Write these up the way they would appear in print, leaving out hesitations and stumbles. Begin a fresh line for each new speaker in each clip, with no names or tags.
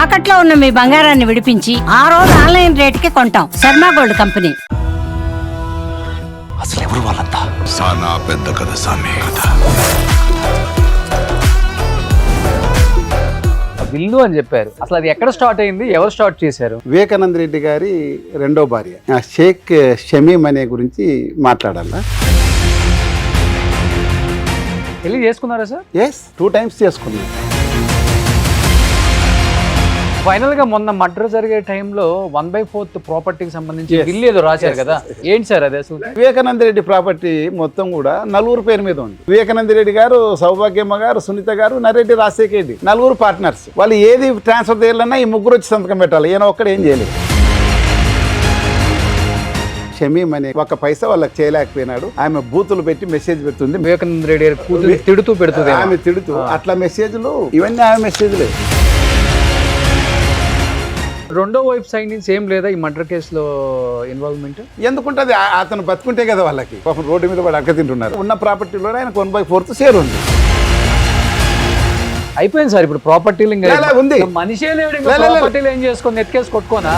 తాకట్లో ఉన్న మీ బంగారాన్ని విడిపించి ఆ రోజు ఆన్లైన్ రేటుకి కొంటాం. Sharma gold company.
అసలు ఎవరు వాళ్ళంతా?
సానా పెద్ద కథ సామి.
విల్లు అని చెప్పారు. అసలు అది ఎక్కడ స్టార్ట్ అయింది, ఎవరు స్టార్ట్ చేశారు?
వివేకానంద రెడ్డి గారి రెండో భార్య షేక్ షమీమ్ అనే గురించి మాట్లాడాలా?
పెళ్లి చేసుకున్నారా సార్?
ఎస్, 2 times చేసుకున్నాను.
ఫైనల్ గా మొన్న మర్డర్ జరిగే టైంలో 1/4 ప్రాపర్టీకి సంబంధించి
Yes.
బిల్లు ఏదో రాశారు కదా, ఏంటి సార్ అది అసలు?
వివేకానంద రెడ్డి ప్రాపర్టీ మొత్తం కూడా నలుగురు పేరు మీద ఉంది. వివేకానంద రెడ్డి గారు, సౌభాగ్యమ్మ గారు, సునీత గారు, నరెడ్డి, రాజశేఖర్ రెడ్డి, నలుగురు పార్ట్నర్స్. వాళ్ళు ఏది ట్రాన్స్ఫర్ చేయాలన్నా ఈ ముగ్గురు వచ్చి సంతకం పెట్టాలి. ఈయన ఒక్కడు ఏం చేయలేదు. షమీమ్ అనే ఒక పైసా వాళ్ళకి చేయలేకపోయినాడు. ఆమె బూతులు పెట్టి మెసేజ్ పెడుతుంది.
వివేకానంద రెడ్డి గారి కూతురు తిడుతూ పెడుతుంది.
ఆమె తిడుతూ అట్లా మెసేజ్లు, ఇవన్నీ ఆమె మెసేజ్లే.
రెండో వైపు సైడ్ నుంచి ఏం లేదా ఈ మర్డర్ కేసులో ఇన్వాల్వ్మెంట్?
ఎందుకుంటది? అతను బతుకుంటే కదా వాళ్ళకి. పాపం రోడ్డు మీద పడి అక్క తింటున్నారు. ఉన్న ప్రాపర్టీలో ఆయన 1/4 షేర్ ఉంది.
అయిపోయింది సార్. ఇప్పుడు ప్రాపర్టీలు
ఉంది.
మనిషే లేడు, ప్రాపర్టీలు ఏం చేసుకొని నెత్తికేసి కొట్టుకోనా?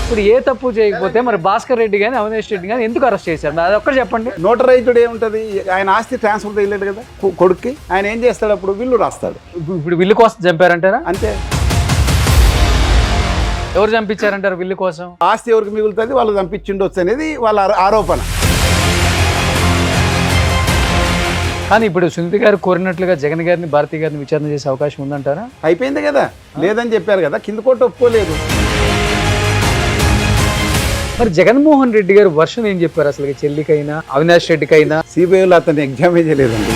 ఇప్పుడు ఏ తప్పు చేయకపోతే మరి భాస్కర్ రెడ్డి కానీ అవినేష్ రెడ్డి కానీ ఎందుకు అరెస్ట్ చేశారు? అది ఒక్కటి చెప్పండి.
నోటరైజ్డ్ ఏముంటది? ఆయన ఆస్తి ట్రాన్స్ఫర్ చేయలేడు కదా కొడుక్కి. ఆయన ఏం చేస్తాడు? అప్పుడు విల్లు రాస్తాడు.
ఇప్పుడు విల్లు కోసం చంపారంటారా?
అంతే.
ఎవరు చంపించారంటారు విల్లు కోసం?
ఆస్తి ఎవరికి మిగులుతుంది? వాళ్ళు చంపించిండొచ్చు అనేది వాళ్ళ ఆరోపణ.
కానీ ఇప్పుడు సునీత గారు కోరినట్లుగా జగన్ గారిని, భారతి గారిని విచారణ చేసే అవకాశం ఉందంటారా?
అయిపోయింది కదా, లేదని చెప్పారు కదా. కింద కోర్టు ఒప్పుకోలేదు.
మరి జగన్మోహన్ రెడ్డి గారు వర్షన్ ఏం చెప్పారు అసలు? చెల్లికైనా అవినాష్ రెడ్డికైనా
సిబిఐలో అతన్ని ఎగ్జామే చేయలేదండి.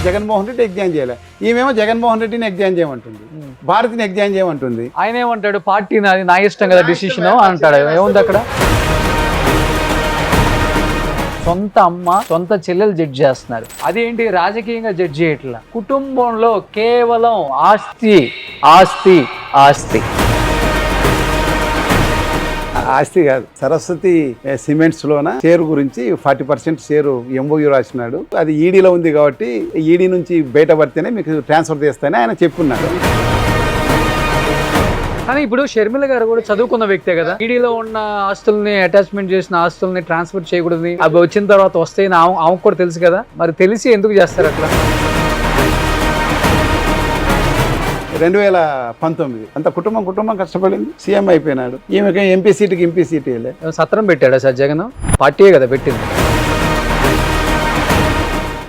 జగన్మోహన్ రెడ్డి ఎగ్జామ్ చేయలే. ఈమెమో జగన్మోహన్ రెడ్డిని ఎగ్జామ్ చేయమంటుంది, భారతిని ఎగ్జామ్ చేయమంటుంది.
ఆయన ఏమంటాడు? పార్టీ నాది, నా ఇష్టం కదా డిసిషన్ అంటాడు. ఏముంది అక్కడ? సొంత అమ్మ, సొంత చెల్లెలు జడ్జి చేస్తున్నారు. అదేంటి రాజకీయంగా జడ్జి చేయట్లా? కుటుంబంలో కేవలం ఆస్తి ఆస్తి ఆస్తి.
ఆస్తి కాదు, సరస్వతి సిమెంట్స్ లోన షేర్ గురించి 40% షేరు ఎంఓయూ రాసినాడు. అది ఈడీలో ఉంది కాబట్టి ఈడీ నుంచి బయటపడితేనే మీకు ట్రాన్స్ఫర్ చేస్తానని ఆయన చెప్పున్నాడు.
కానీ ఇప్పుడు షర్మిల గారు కూడా చదువుకున్న వ్యక్తే కదా. ఈడీలో ఉన్న ఆస్తుల్ని, అటాచ్మెంట్ చేసిన ఆస్తుల్ని ట్రాన్స్ఫర్ చేయకూడదు, అవి వచ్చిన తర్వాత వస్తాయని ఆమెకు కూడా తెలుసు కదా. మరి తెలిసి ఎందుకు చేస్తారు అట్లా?
2019 అంత కుటుంబం కష్టపడింది. సీఎం అయిపోయినాడు. ఈమెకి ఎంపీ సీటుకి
సత్రం పెట్టాడా సార్ జగన్? పార్టీయే కదా పెట్టింది.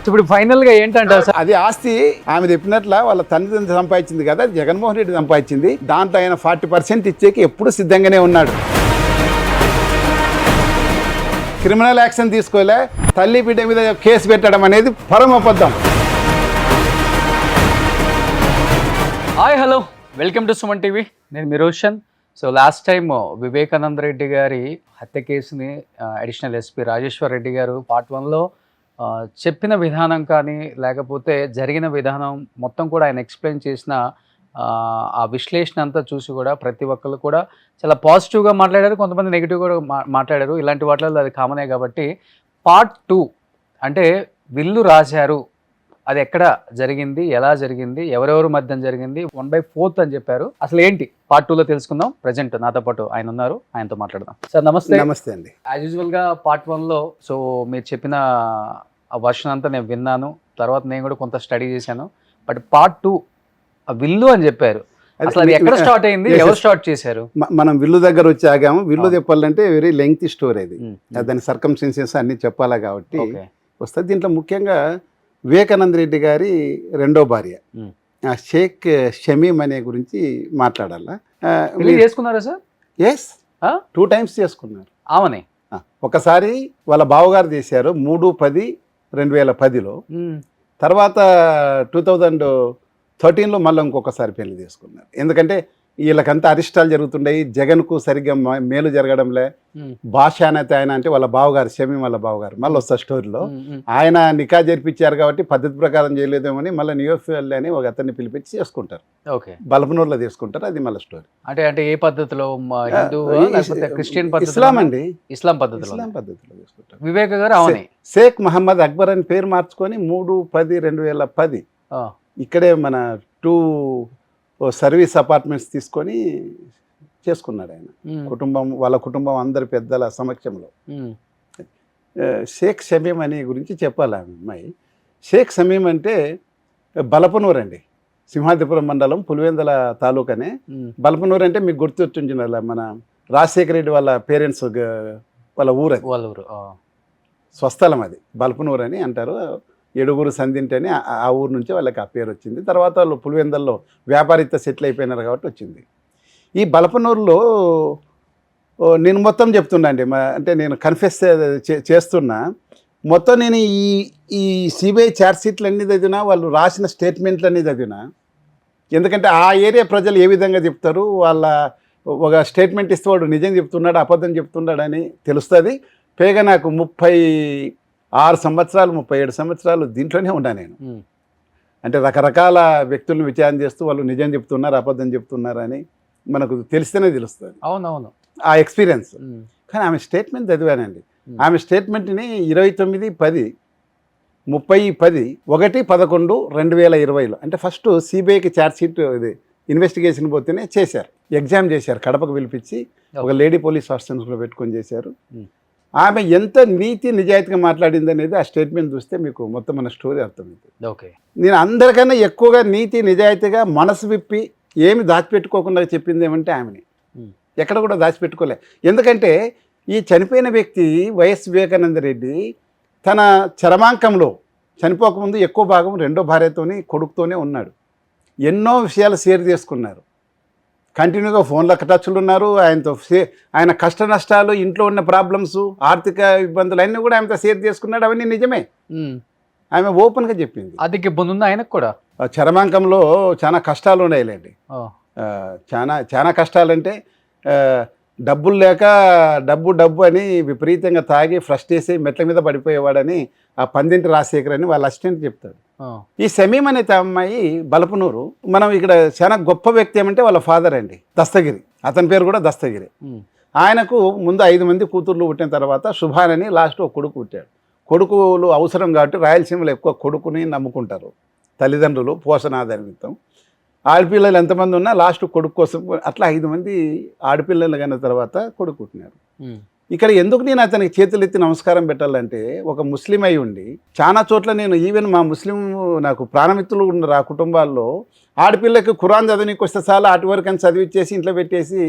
ఇప్పుడు ఫైనల్ గా ఏంటంటారు సార్?
అది ఆస్తి ఆమె చెప్పినట్ల వాళ్ళ తండ్రి సంపాదించింది కదా, జగన్మోహన్ రెడ్డి సంపాదించింది. దాంట్లో ఆయన 40% ఇచ్చేకి ఎప్పుడు సిద్ధంగానే ఉన్నాడు. క్రిమినల్ యాక్షన్ తీసుకోలే, తల్లి బిడ్డ మీద కేసు పెట్టడం అనేది పరమబద్ధం.
Hi, hello, welcome to Suman TV. నేను మీ Roshan. So last time Vivekananda Reddy గారి హత్య కేసుని అడిషనల్ ఎస్పీ రాజేశ్వర్ రెడ్డి గారు పార్ట్ 1లో చెప్పిన విధానం కానీ లేకపోతే జరిగిన విధానం మొత్తం కూడా ఆయన ఎక్స్ప్లెయిన్ చేసిన ఆ విశ్లేషణ అంతా చూసి కూడా ప్రతి ఒక్కరు కూడా చాలా పాజిటివ్గా మాట్లాడారు, కొంతమంది నెగిటివ్ కూడా మాట్లాడారు. ఇలాంటి వాటిలో అది కామనే కాబట్టి పార్ట్ 2 అంటే విల్లు రాశారు, అది ఎక్కడ జరిగింది, ఎలా జరిగింది, ఎవరెవరు మధ్యన జరిగింది, 1/4 అని చెప్పారు. అసలు ఏంటి పార్ట్ 2లో తెలుసుకుందాం. ప్రజెంట్ నాతో పాటు ఆయన ఉన్నారు, ఆయనతో మాట్లాడదాం. సార్ నమస్తే.
నమస్తే అండి.
యాజ్ యూజువల్ గా పార్ట్ 1లో సో మీరు చెప్పిన ఆ వర్షన్ అంతా నేను విన్నాను, తర్వాత నేను కూడా కొంత స్టడీ చేశాను. బట్ పార్ట్ 2 విల్లు అని చెప్పారు. అసలు అది ఎక్కడ స్టార్ట్ అయింది, ఎవరు స్టార్ట్ చేశారు?
మనం విల్లు దగ్గర వచ్చి ఆగాము. విల్లు చెప్పాలంటే వెరీ లెంగ్తీ స్టోరీ అది. దాని సర్కమ్స్టెన్సెస్ అన్ని చెప్పాలా కాబట్టి వస్తుంది. దీంట్లో ముఖ్యంగా వివేకానంద రెడ్డి గారి రెండో భార్య షేక్ షమీమ్ అనే గురించి మాట్లాడాలా?
చేసుకున్నారా సార్?
ఎస్, 2 times చేసుకున్నారు.
ఆమెనే
ఒకసారి వాళ్ళ బావగారు చేశారు 3/10/2010లో. తర్వాత 2013లో మళ్ళీ ఇంకొకసారి పెళ్లి చేసుకున్నారు. ఎందుకంటే వీళ్ళకంతా అరిష్టాలు జరుగుతుండయి, జగన్కు సరిగ్గా మేలు జరగడంలే. భాష అనేది ఆయన అంటే వాళ్ళ బావగారు, షమీమ్ వాళ్ళ బావగారు, మళ్ళీ వస్తా స్టోరీలో ఆయన నికా జరిపించారు కాబట్టి పద్ధతి ప్రకారం చేయలేదేమని మళ్ళీ నియోఫిల్ అని ఒక అతన్ని పిలిపించి చేసుకుంటారు.
ఓకే,
బల్బనూర్లో తీసుకుంటారు. అది మళ్ళీ స్టోరీ.
అంటే ఏ పద్ధతిలో? క్రిస్టియన్ పద్ధతి?
ఇస్లాం అండి.
ఇస్లాం పద్ధతిలో
తీసుకుంటారు.
వివేక గారు అవునే
షేక్ మహమ్మద్ అక్బర్ అని పేరు మార్చుకొని 3/10/2010 ఇక్కడే మన 2 సర్వీస్ అపార్ట్మెంట్స్ తీసుకొని చేసుకున్నాడు ఆయన. వాళ్ళ కుటుంబం అందరి పెద్దల సమక్షంలో. షేక్ షమీం అనే గురించి చెప్పాలి ఆమె అమ్మాయి. షేక్ షమీం అంటే బలపనూరు అండి, సింహాద్రిపురం మండలం, పులివెందుల తాలూకానే. బలపనూరు అంటే మీకు గుర్తొచ్చింది మన రాజశేఖర రెడ్డి వాళ్ళ పేరెంట్స్ వాళ్ళ ఊరు, అది
వాళ్ళ ఊరు,
స్వస్థలం అది. బలపనూరు అని అంటారు. ఏడుగురు సంధింటి అని ఆ ఊరు నుంచి వాళ్ళకి ఆ పేరు వచ్చింది. తర్వాత వాళ్ళు పులివెందుల్లో వ్యాపారిత సెటిల్ అయిపోయినారు కాబట్టి వచ్చింది. ఈ బలపనూరులో నేను మొత్తం చెప్తున్నా అండి, అంటే నేను కన్ఫెస్ చేస్తున్నా. మొత్తం నేను ఈ సిబిఐ ఛార్జ్షీట్లు అన్నీ చదివినా, వాళ్ళు రాసిన స్టేట్మెంట్లు అన్నీ చదివినా. ఎందుకంటే ఆ ఏరియా ప్రజలు ఏ విధంగా చెప్తారు, వాళ్ళ ఒక స్టేట్మెంట్ ఇస్తే వాడు నిజం చెప్తున్నాడు అబద్ధం చెప్తున్నాడు అని తెలుస్తుంది. పైగా నాకు 36 సంవత్సరాలు 37 సంవత్సరాలు దీంట్లోనే ఉన్నా నేను. అంటే రకరకాల వ్యక్తులను విచారణ చేస్తూ వాళ్ళు నిజం చెప్తున్నారు అబద్ధం చెప్తున్నారు అని మనకు తెలిస్తేనే తెలుస్తుంది.
అవునవును, ఆ
ఎక్స్పీరియన్స్. కానీ ఆమె స్టేట్మెంట్ చదివానండి. ఆమె స్టేట్మెంట్ని 29/10/30/1/11/2020 అంటే ఫస్ట్ సిబిఐకి ఛార్జ్షీట్ ఇది ఇన్వెస్టిగేషన్ పోతేనే చేశారు, ఎగ్జామ్ చేశారు, కడపకు పిలిపించి ఒక లేడీ పోలీస్ హాస్టల్స్లో పెట్టుకొని చేశారు. ఆమె ఎంత నీతి నిజాయితీగా మాట్లాడింది అనేది ఆ స్టేట్మెంట్ చూస్తే మీకు మొత్తం మన స్టోరీ అర్థమవుతుంది.
ఓకే,
నేను అందరికన్నా ఎక్కువగా నీతి నిజాయితీగా మనసు విప్పి ఏమి దాచిపెట్టుకోకుండా చెప్పింది ఏమంటే ఆమెని. ఎక్కడ కూడా దాచిపెట్టుకోలే. ఎందుకంటే ఈ చనిపోయిన వ్యక్తి వైఎస్ వివేకానంద రెడ్డి తన చరమాంకంలో చనిపోకముందు ఎక్కువ భాగం రెండో భార్యతోని కొడుకుతోనే ఉన్నాడు. ఎన్నో విషయాలు షేర్ చేసుకున్నారు. కంటిన్యూగా ఫోన్లో టచ్లు ఉన్నారు. ఆయన కష్ట నష్టాలు, ఇంట్లో ఉన్న ప్రాబ్లమ్స్, ఆర్థిక ఇబ్బందులు అన్నీ కూడా ఆమెతో షేర్ చేసుకున్నాడు. అవన్నీ నిజమే, ఆమె ఓపెన్గా చెప్పింది.
అది ఇబ్బంది ఉంది ఆయనకు కూడా.
చరమాంకంలో చాలా కష్టాలు ఉన్నాయిలేండి. చాలా కష్టాలంటే డబ్బులు లేక డబ్బు అని విపరీతంగా తాగి ఫ్రస్ట్రేసి మెట్ల మీద పడిపోయేవాడని ఆ పందింటి రాజశేఖర్ అని వాళ్ళ అసిస్టెంట్ చెప్తాడు. ఈ సమీం అనే అమ్మాయి బలపనూరు. మనం ఇక్కడ చాలా గొప్ప వ్యక్తి ఏమంటే వాళ్ళ ఫాదర్ అండి, దస్తగిరి. అతని పేరు కూడా దస్తగిరి. ఆయనకు ముందు 5 మంది కూతుర్లు పుట్టిన తర్వాత శుభాన్ అని లాస్ట్ ఒక కొడుకు పుట్టాడు. కొడుకులు అవసరం కాబట్టి రాయలసీమలో ఎక్కువ కొడుకుని నమ్ముకుంటారు తల్లిదండ్రులు పోషణ నిమిత్తం. ఆడపిల్లలు ఎంతమంది ఉన్నా లాస్ట్ కొడుకు కోసం అట్లా 5 మంది ఆడపిల్లలు కన్న తర్వాత కొడుకు పుట్టినారు. ఇక్కడ ఎందుకు నేను అతనికి చేతులెత్తి నమస్కారం పెట్టాలంటే, ఒక ముస్లిం అయి ఉండి చాలా చోట్ల నేను ఈవెన్ మా ముస్లిం నాకు ప్రాణమిత్రులు ఉన్నారు ఆ కుటుంబాల్లో, ఆడపిల్లకి ఖురాన్ చదవనీకి వస్తే చాలా అటు వరకు అని చదివిచ్చేసి ఇంట్లో పెట్టేసి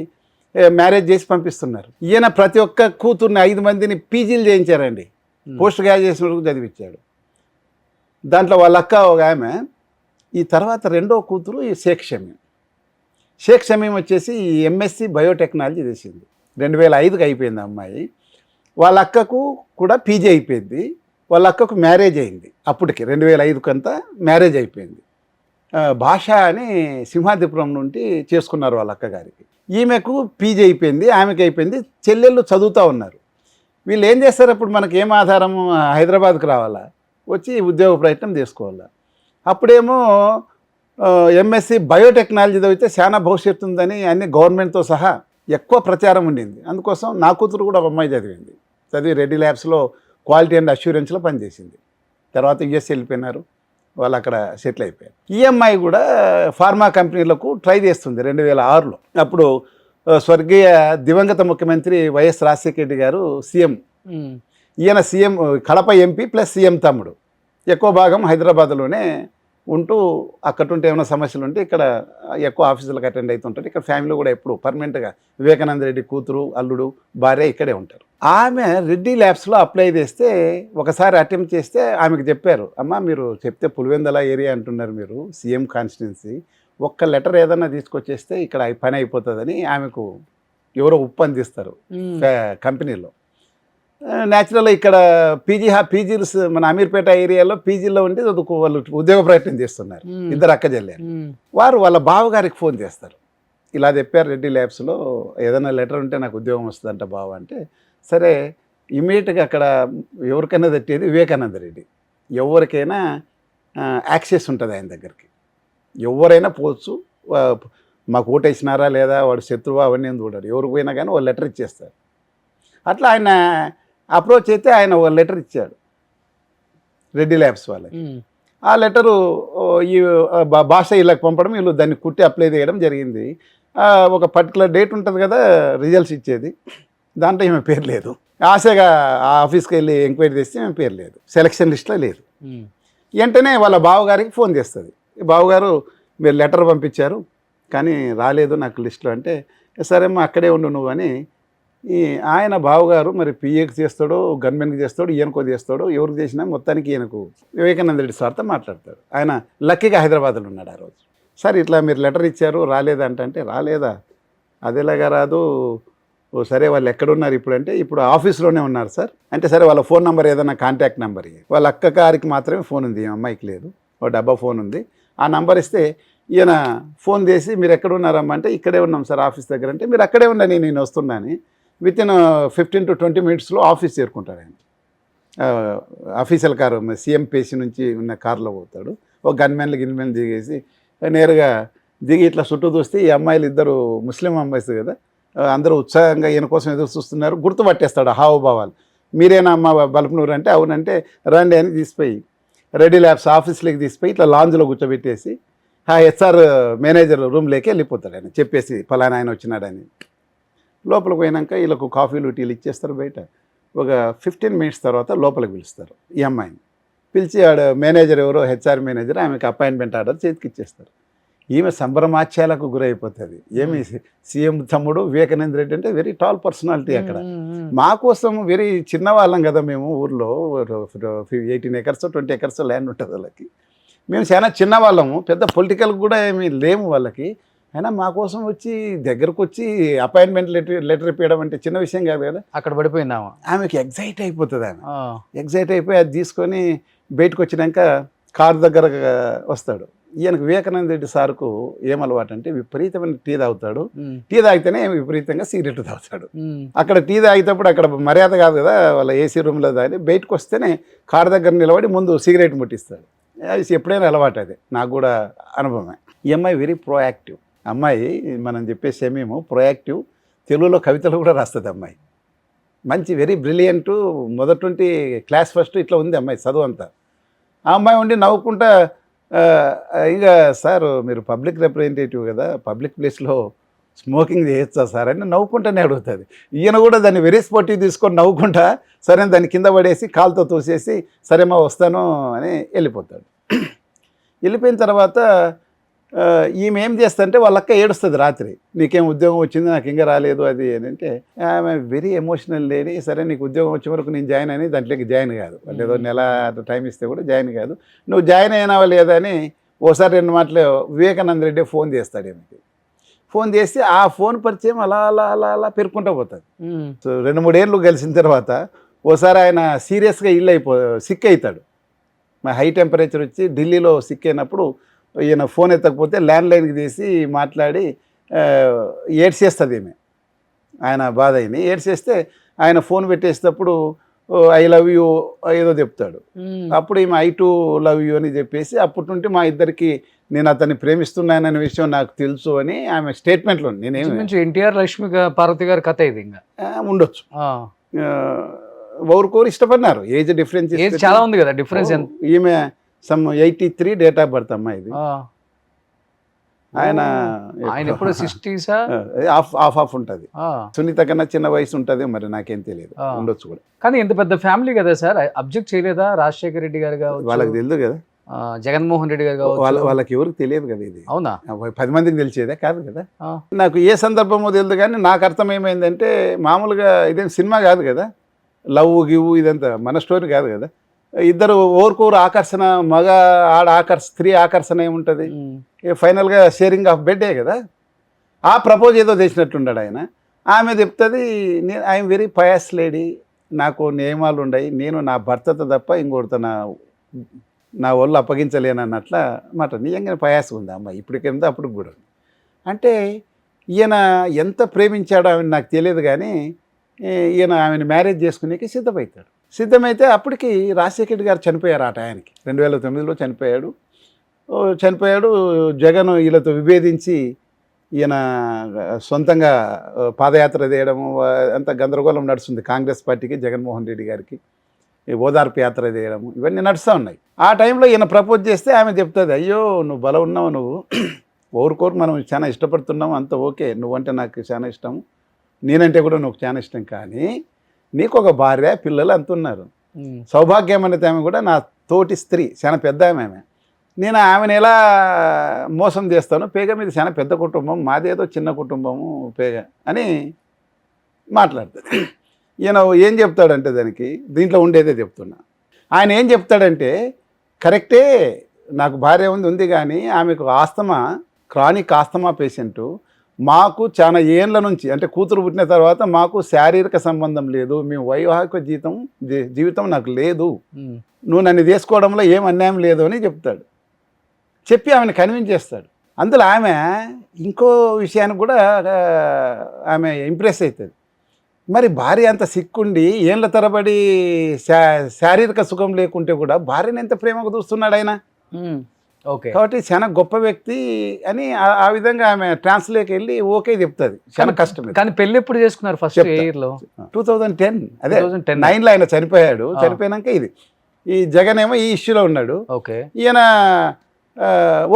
మ్యారేజ్ చేసి పంపిస్తున్నారు. ఈయన ప్రతి ఒక్క కూతుర్ని 5 మందిని పీజీలు చేయించారండి, పోస్ట్ గ్రాడ్యుయేషన్ వరకు చదివించాడు. దాంట్లో వాళ్ళ అక్క ఒక ఆమె, ఈ తర్వాత రెండో కూతురు ఈ షేక్ షమీం వచ్చేసి ఎంఎస్సి బయోటెక్నాలజీ చేసింది. 2005కి అయిపోయింది అమ్మాయి. వాళ్ళ అక్కకు కూడా పీజీ అయిపోయింది. వాళ్ళ అక్కకు మ్యారేజ్ అయింది అప్పటికి 2005 అంతా మ్యారేజ్ అయిపోయింది. భాష అని సింహాద్రిపురం నుండి చేసుకున్నారు వాళ్ళ అక్కగారికి. ఈమెకు పీజీ అయిపోయింది, ఆమెకి అయిపోయింది. చెల్లెళ్ళు చదువుతూ ఉన్నారు. వీళ్ళు ఏం చేస్తారు, అప్పుడు మనకి ఏం ఆధారము, హైదరాబాద్కి రావాలా, వచ్చి ఉద్యోగ ప్రయత్నం చేసుకోవాలా. అప్పుడేమో ఎంఎస్సి బయోటెక్నాలజీ చదివితే చాలా భవిష్యత్తు ఉందని అన్ని గవర్నమెంట్తో సహా ఎక్కువ ప్రచారం ఉండింది. అందుకోసం నా కూతురు కూడా ఒక అమ్మాయి చదివి రెడ్డి ల్యాబ్స్లో క్వాలిటీ అండ్ అష్యూరెన్స్లో పనిచేసింది. తర్వాత యుఎస్ వెళ్ళిపోయినారు, వాళ్ళు అక్కడ సెటిల్ అయిపోయారు. ఈ అమ్మాయి కూడా ఫార్మా కంపెనీలకు ట్రై చేస్తుంది 2006లో. అప్పుడు స్వర్గీయ దివంగత ముఖ్యమంత్రి వైఎస్ రాజశేఖర రెడ్డి గారు సీఎం. ఈయన CM Kadapa MP plus CM తమ్ముడు. ఎక్కువ భాగం హైదరాబాద్లోనే ఉంటూ అక్కడుంటే ఏమైనా సమస్యలు ఉంటే ఇక్కడ ఎక్కువ ఆఫీసులకు అటెండ్ అవుతుంటారు. ఇక్కడ ఫ్యామిలీ కూడా ఎప్పుడు పర్మనెంట్గా వివేకానంద రెడ్డి కూతురు, అల్లుడు, భార్య ఇక్కడే ఉంటారు. ఆమె రెడ్డి ల్యాబ్స్లో అప్లై చేస్తే ఒకసారి అటెంప్ట్ చేస్తే ఆమెకు చెప్పారు, అమ్మ మీరు చెప్తే పులివెందుల ఏరియా అంటున్నారు, మీరు సీఎం కాన్స్టిట్యున్సీ, ఒక్క లెటర్ ఏదన్నా తీసుకొచ్చేస్తే ఇక్కడ పని అయిపోతుందని ఆమెకు ఎవరో ఉప్పు అందిస్తారు కంపెనీలో. న్యాచురల్గా ఇక్కడ పీజీలు మన అమీర్పేట ఏరియాలో పీజీలో ఉండి వాళ్ళు ఉద్యోగ ప్రయత్నం చేస్తున్నారు. 2 అక్క చెల్లారు. వారు వాళ్ళ బావగారికి ఫోన్ చేస్తారు, ఇలా చెప్పారు రెడ్డి ల్యాబ్స్లో ఏదైనా లెటర్ ఉంటే నాకు ఉద్యోగం వస్తుందంట బావ అంటే, సరే ఇమీడియట్గా అక్కడ ఎవరికైనా తట్టేది వివేకానంద రెడ్డి. ఎవరికైనా యాక్సెస్ ఉంటుంది ఆయన దగ్గరికి, ఎవరైనా పోవచ్చు, మాకు ఓటేసినారా లేదా, వాడు శత్రువా అవన్నీ చూడారు, ఎవరికి పోయినా కానీ వాళ్ళు లెటర్ ఇచ్చేస్తారు. అట్లా ఆయన అప్రోచ్ అయితే ఆయన ఒక లెటర్ ఇచ్చాడు రెడ్డి ల్యాబ్స్ వాళ్ళకి. ఆ లెటరు ఈ భాష వీళ్ళకి పంపడం, వీళ్ళు దాన్ని కుట్టి అప్లై చేయడం జరిగింది. ఒక పర్టికులర్ డేట్ ఉంటుంది కదా రిజల్ట్స్ ఇచ్చేది, దాంట్లో ఈమె పేరు లేదు. ఆశగా ఆ ఆఫీస్కి వెళ్ళి ఎంక్వైరీ చేస్తే ఈమె పేరు లేదు, సెలక్షన్ లిస్ట్లో లేదు. వెంటనే వాళ్ళ బావగారికి ఫోన్ చేస్తుంది. బావగారు మీరు లెటర్ పంపించారు కానీ రాలేదు నాకు లిస్టులో అంటే, సరేమ్మా అక్కడే ఉండు నువ్వు అని. ఆయన బావగారు మరి పిఏకి చేస్తాడో గన్మెన్కి చేస్తాడో ఈయనకో చేస్తాడో ఎవరికి చేసినా మొత్తానికి ఈయనకు వివేకానంద రెడ్డి సార్తో మాట్లాడతాడు. ఆయన లక్కీగా హైదరాబాద్లో ఉన్నాడు ఆ రోజు. సార్ ఇట్లా మీరు లెటర్ ఇచ్చారు రాలేదా అంటే రాలేదా, అదేలాగా రాదు, ఓ సరే వాళ్ళు ఎక్కడున్నారు ఇప్పుడు అంటే, ఇప్పుడు ఆఫీస్లోనే ఉన్నారు సార్ అంటే, సరే వాళ్ళ ఫోన్ నెంబర్ ఏదైనా కాంటాక్ట్ నెంబర్ వాళ్ళ అక్క గారికి మాత్రమే ఫోన్ ఉంది, అమ్మాయికి లేదు, ఓ డబ్బా ఫోన్ ఉంది. ఆ నెంబర్ ఇస్తే ఈయన ఫోన్ చేసి మీరు ఎక్కడ ఉన్నారమ్మా అంటే, ఇక్కడే ఉన్నాం సార్ ఆఫీస్ దగ్గర అంటే, మీరు అక్కడే ఉండని నేను వస్తున్నాను. వితిన్ 15 to 20 minutes ఆఫీస్ చేరుకుంటాడు ఆయన. అఫీషియల్ కారు సీఎం పేసి నుంచి ఉన్న కారులో పోతాడు. ఒక గన్మెన్లు దిగేసి నేరుగా దిగి ఇట్లా చుట్టూ చూస్తే ఈ అమ్మాయిలు ఇద్దరు ముస్లిం అమ్మాయిస్ కదా, అందరూ ఉత్సాహంగా ఈయన కోసం ఎదురు చూస్తున్నారు. గుర్తుపట్టేస్తాడు హావభావాలు. మీరేనా అమ్మ బల్పనూరు అంటే అవునంటే రండి అని తీసిపోయి రెడీ ల్యాబ్స్ ఆఫీస్లోకి తీసిపోయి ఇట్లా లాంజ్లో కూర్చోబెట్టేసి హెచ్ఆర్ మేనేజర్ రూమ్లోకి వెళ్ళిపోతాడు ఆయన, చెప్పేసి ఫలానా ఆయన వచ్చినాడని. లోపలికి పోయినాక వీళ్ళకు కాఫీలు టీలు ఇచ్చేస్తారు బయట. ఒక 15 minutes తర్వాత లోపలికి పిలుస్తారు ఈ అమ్మాయిని. పిలిచి ఆడ మేనేజర్ ఎవరో హెచ్ఆర్ మేనేజర్ ఆమెకు అపాయింట్మెంట్ ఆర్డర్ చేతికి ఇచ్చేస్తారు. ఈమె సంభ్రమాచ్యాలకు గురైపోతుంది. ఏమి సీఎం తమ్ముడు వివేకానంద రెడ్డి అంటే వెరీ టాల్ పర్సనాలిటీ అక్కడ. మా కోసం వెరీ చిన్నవాళ్ళం కదా మేము, ఊర్లో 18 acres 20 acres ల్యాండ్ ఉంటుంది వాళ్ళకి. మేము చాలా చిన్నవాళ్ళము, పెద్ద పొలిటికల్ కూడా ఏమీ లేము వాళ్ళకి. అయినా మా కోసం వచ్చి దగ్గరకు వచ్చి అపాయింట్మెంట్ లెటర్ ఇప్పడం అంటే చిన్న విషయం కాదు కదా.
అక్కడ పడిపోయింది
ఆమెకి ఎగ్జైట్ అయిపోతుంది. ఆమె ఎగ్జైట్ అయిపోయి అది తీసుకొని బయటకు వచ్చినాక కారు దగ్గర వస్తాడు. ఈయనకు వివేకానంద రెడ్డి సార్కు ఏం అలవాటు అంటే విపరీతమైన టీ తాగుతాడు. టీ తాగితేనే విపరీతంగా సిగరెట్ తాగుతాడు. అక్కడ టీ తాగేటప్పుడు అక్కడ మర్యాద కాదు కదా, వాళ్ళ ఏసీ రూమ్లో తాగి బయటకు వస్తేనే కారు దగ్గర నిలబడి ముందు సిగరెట్ ముట్టిస్తాడు. అది ఎప్పుడైనా అలవాటు, అది నాకు కూడా అనుభవమే. ఈ అమ్మాయి వెరీ ప్రోయాక్టివ్ అమ్మాయి, మనం చెప్పే సెమీము ప్రొయాక్టివ్. తెలుగులో కవితలు కూడా రాస్తుంది అమ్మాయి. మంచి వెరీ బ్రిలియంటు, మొదటి క్లాస్ ఫస్ట్ ఇట్లా ఉంది అమ్మాయి చదువు అంతా. ఆ అమ్మాయి ఉండి నవ్వుకుంటా ఇంకా సార్ మీరు పబ్లిక్ రిప్రజెంటేటివ్ కదా, పబ్లిక్ ప్లేస్లో స్మోకింగ్ చేయొచ్చా సార్ అని నవ్వుకుంటానే అడుగుతుంది. ఈయన కూడా దాన్ని వెరీ స్పోర్టివ్ తీసుకొని నవ్వుకుంటా సరే దాన్ని కింద పడేసి కాలుతో తోసేసి సరేమా వస్తాను అని వెళ్ళిపోతాడు. వెళ్ళిపోయిన తర్వాత ఈమె ఏం చేస్తుంటే వాళ్ళక్క ఏడుస్తుంది రాత్రి, నీకేం ఉద్యోగం వచ్చింది నాకు ఇంకా రాలేదు అది అని అంటే, ఆమె వెరీ ఎమోషనల్ లేడీ. సరే నీకు ఉద్యోగం వచ్చే వరకు నేను జాయిన్ అని దాంట్లోకి జాయిన్ కాదు, వాళ్ళు ఏదో నెల టైం ఇస్తే కూడా జాయిన్ కాదు. నువ్వు జాయిన్ అయినావా లేదా అని ఓసారి 2 మాటలు వివేకానంద రెడ్డి ఫోన్ చేస్తాడు ఈమెకి. ఫోన్ చేసి ఆ ఫోన్ పరిచయం అలా అలా అలా అలా పెరుక్కుంటూ పోతుంది. సో 2-3 ఏళ్ళు కలిసిన తర్వాత ఓసారి ఆయన సీరియస్గా సిక్ అవుతాడు. మా హై టెంపరేచర్ వచ్చి ఢిల్లీలో సిక్ అయినప్పుడు ఈయన ఫోన్ ఎత్తకపోతే ల్యాండ్లైన్కి తీసి మాట్లాడి ఏడ్చేస్తుంది ఈమె. ఆయన బాధ అయిని ఏడ్చేస్తే ఆయన ఫోన్ పెట్టేసేటప్పుడు ఐ లవ్ యూ ఏదో చెప్తాడు. అప్పుడు ఈమె I too లవ్ యూ అని చెప్పేసి అప్పటి నుండి మా ఇద్దరికి నేను అతన్ని ప్రేమిస్తున్నాననే విషయం నాకు తెలుసు అని ఆమె స్టేట్మెంట్లో. నేనేమి
ఎన్టీఆర్ లక్ష్మి పార్వతి గారి కథ ఇది ఇంకా
ఉండొచ్చు. ఎవరికోరు ఇష్టపడినారు. ఏజ్ డిఫరెన్స్
చాలా ఉంది కదా డిఫరెన్స్.
ఈమె సమ్ 83 డేట్ ఆఫ్ బర్త్ అమ్మా ఇది. ఆయన
ఎప్పుడు 60s
ఆఫ్ ఉంటుంది. సునీత కన్నా చిన్న వయసు ఉంటుంది మరి, నాకేం తెలియదు, ఉండొచ్చు కూడా.
కానీ ఎంత పెద్ద ఫ్యామిలీ కదా సార్, అబ్జెక్ట్ చేయలేదా రాజశేఖర రెడ్డి గారు కావచ్చు,
వాళ్ళకి తెలియదు కదా,
జగన్మోహన్ రెడ్డి గారు కావచ్చు,
వాళ్ళకి ఎవరికి తెలియదు కదా ఇది.
అవునా?
10 మందికి తెలిసేదే కాదు కదా. నాకు ఏ సందర్భమో తెలియదు కానీ నాకు అర్థం ఏమైందంటే, మామూలుగా ఇదేం సినిమా కాదు కదా, లవ్ గివ్ ఇదంతా మన స్టోరీ కాదు కదా. ఇద్దరు ఓరుకోరు ఆకర్షణ, మగ ఆడ స్త్రీ ఆకర్షణ ఏముంటుంది, ఫైనల్గా షేరింగ్ ఆఫ్ బెడ్డే కదా. ఆ ప్రపోజ్ ఏదో చేసినట్టుండాడు ఆయన. ఆమె చెప్తుంది ఐఎమ్ వెరీ పయస్ లేడీ, నాకు నియమాలు ఉన్నాయి, నేను నా భర్తతో తప్ప ఇంకోటితో నా ఒళ్ళు అప్పగించలేనన్నట్ల మాట. నిజంగా పయాసం ఉంది అమ్మాయి ఇప్పటికెంత అప్పుడు కూడా. అంటే ఈయన ఎంత ప్రేమించాడో ఆమెను నాకు తెలియదు కానీ ఈయన ఆమెను మ్యారేజ్ చేసుకునేకి సిద్ధమైతే అప్పటికి రాజశేఖర రెడ్డి గారు చనిపోయారు. ఆ టయానికి 2009లో చనిపోయాడు. జగన్ వీళ్ళతో విభేదించి ఈయన సొంతంగా పాదయాత్ర చేయడము అంత గందరగోళం నడుస్తుంది కాంగ్రెస్ పార్టీకి, జగన్మోహన్ రెడ్డి గారికి. ఈ ఓదార్పు యాత్ర చేయడం ఇవన్నీ నడుస్తూ ఉన్నాయి. ఆ టైంలో ఈయన ప్రపోజ్ చేస్తే ఆమె చెప్తుంది, అయ్యో నువ్వు బలం ఉన్నావు, నువ్వు ఓరుకోరు మనం చాలా ఇష్టపడుతున్నావు, అంత ఓకే, నువ్వంటే నాకు చాలా ఇష్టం, నేనంటే కూడా నువ్వు చాలా ఇష్టం, కానీ నీకు ఒక భార్య పిల్లలు అంత ఉన్నారు. సౌభాగ్యం అనేది ఆమె కూడా నా తోటి స్త్రీ, చాలా పెద్ద ఆమె, నేను ఆమెను ఎలా మోసం చేస్తాను, పేగ మీద చాలా పెద్ద కుటుంబం, మాదేదో చిన్న కుటుంబము పేగ అని మాట్లాడుతుంది. ఈయన ఏం చెప్తాడంటే దానికి దీంట్లో ఉండేదే చెప్తున్నా. ఆయన ఏం చెప్తాడంటే కరెక్టే, నాకు భార్య ఉంది కానీ ఆమెకు ఆస్తమా, క్రానిక్ ఆస్తమా పేషెంటు, మాకు చాలా ఏళ్ళ నుంచి అంటే కూతురు పుట్టిన తర్వాత మాకు శారీరక సంబంధం లేదు, మేము వైవాహిక జీవితం నాకు లేదు, నువ్వు నన్ను తీసుకోవడంలో ఏం అన్యాయం లేదు అని చెప్తాడు. చెప్పి ఆమెను కన్విన్స్ చేస్తాడు. అందులో ఆమె ఇంకో విషయానికి కూడా ఆమె ఇంప్రెస్ అవుతుంది. మరి భార్య అంత సిక్కుండి ఏళ్ళ తరబడి శారీరక సుఖం లేకుంటే కూడా భార్యని ఎంత ప్రేమగా చూస్తున్నాడు ఆయన.
ఓకే,
కాబట్టి చాలా గొప్ప వ్యక్తి అని ఆ విధంగా ఆమె ట్రాన్స్లేట్కి వెళ్ళి ఓకే చెప్తుంది. చాలా కష్టం.
కానీ పెళ్ళి ఎప్పుడు చేసుకున్నారు? ఫస్ట్ ఇయర్లో
2010, అదే 2009లో ఆయన చనిపోయాడు. చనిపోయినాక ఈ జగన్ ఏమో ఈ ఇష్యూలో ఉన్నాడు.
ఓకే,
ఈయన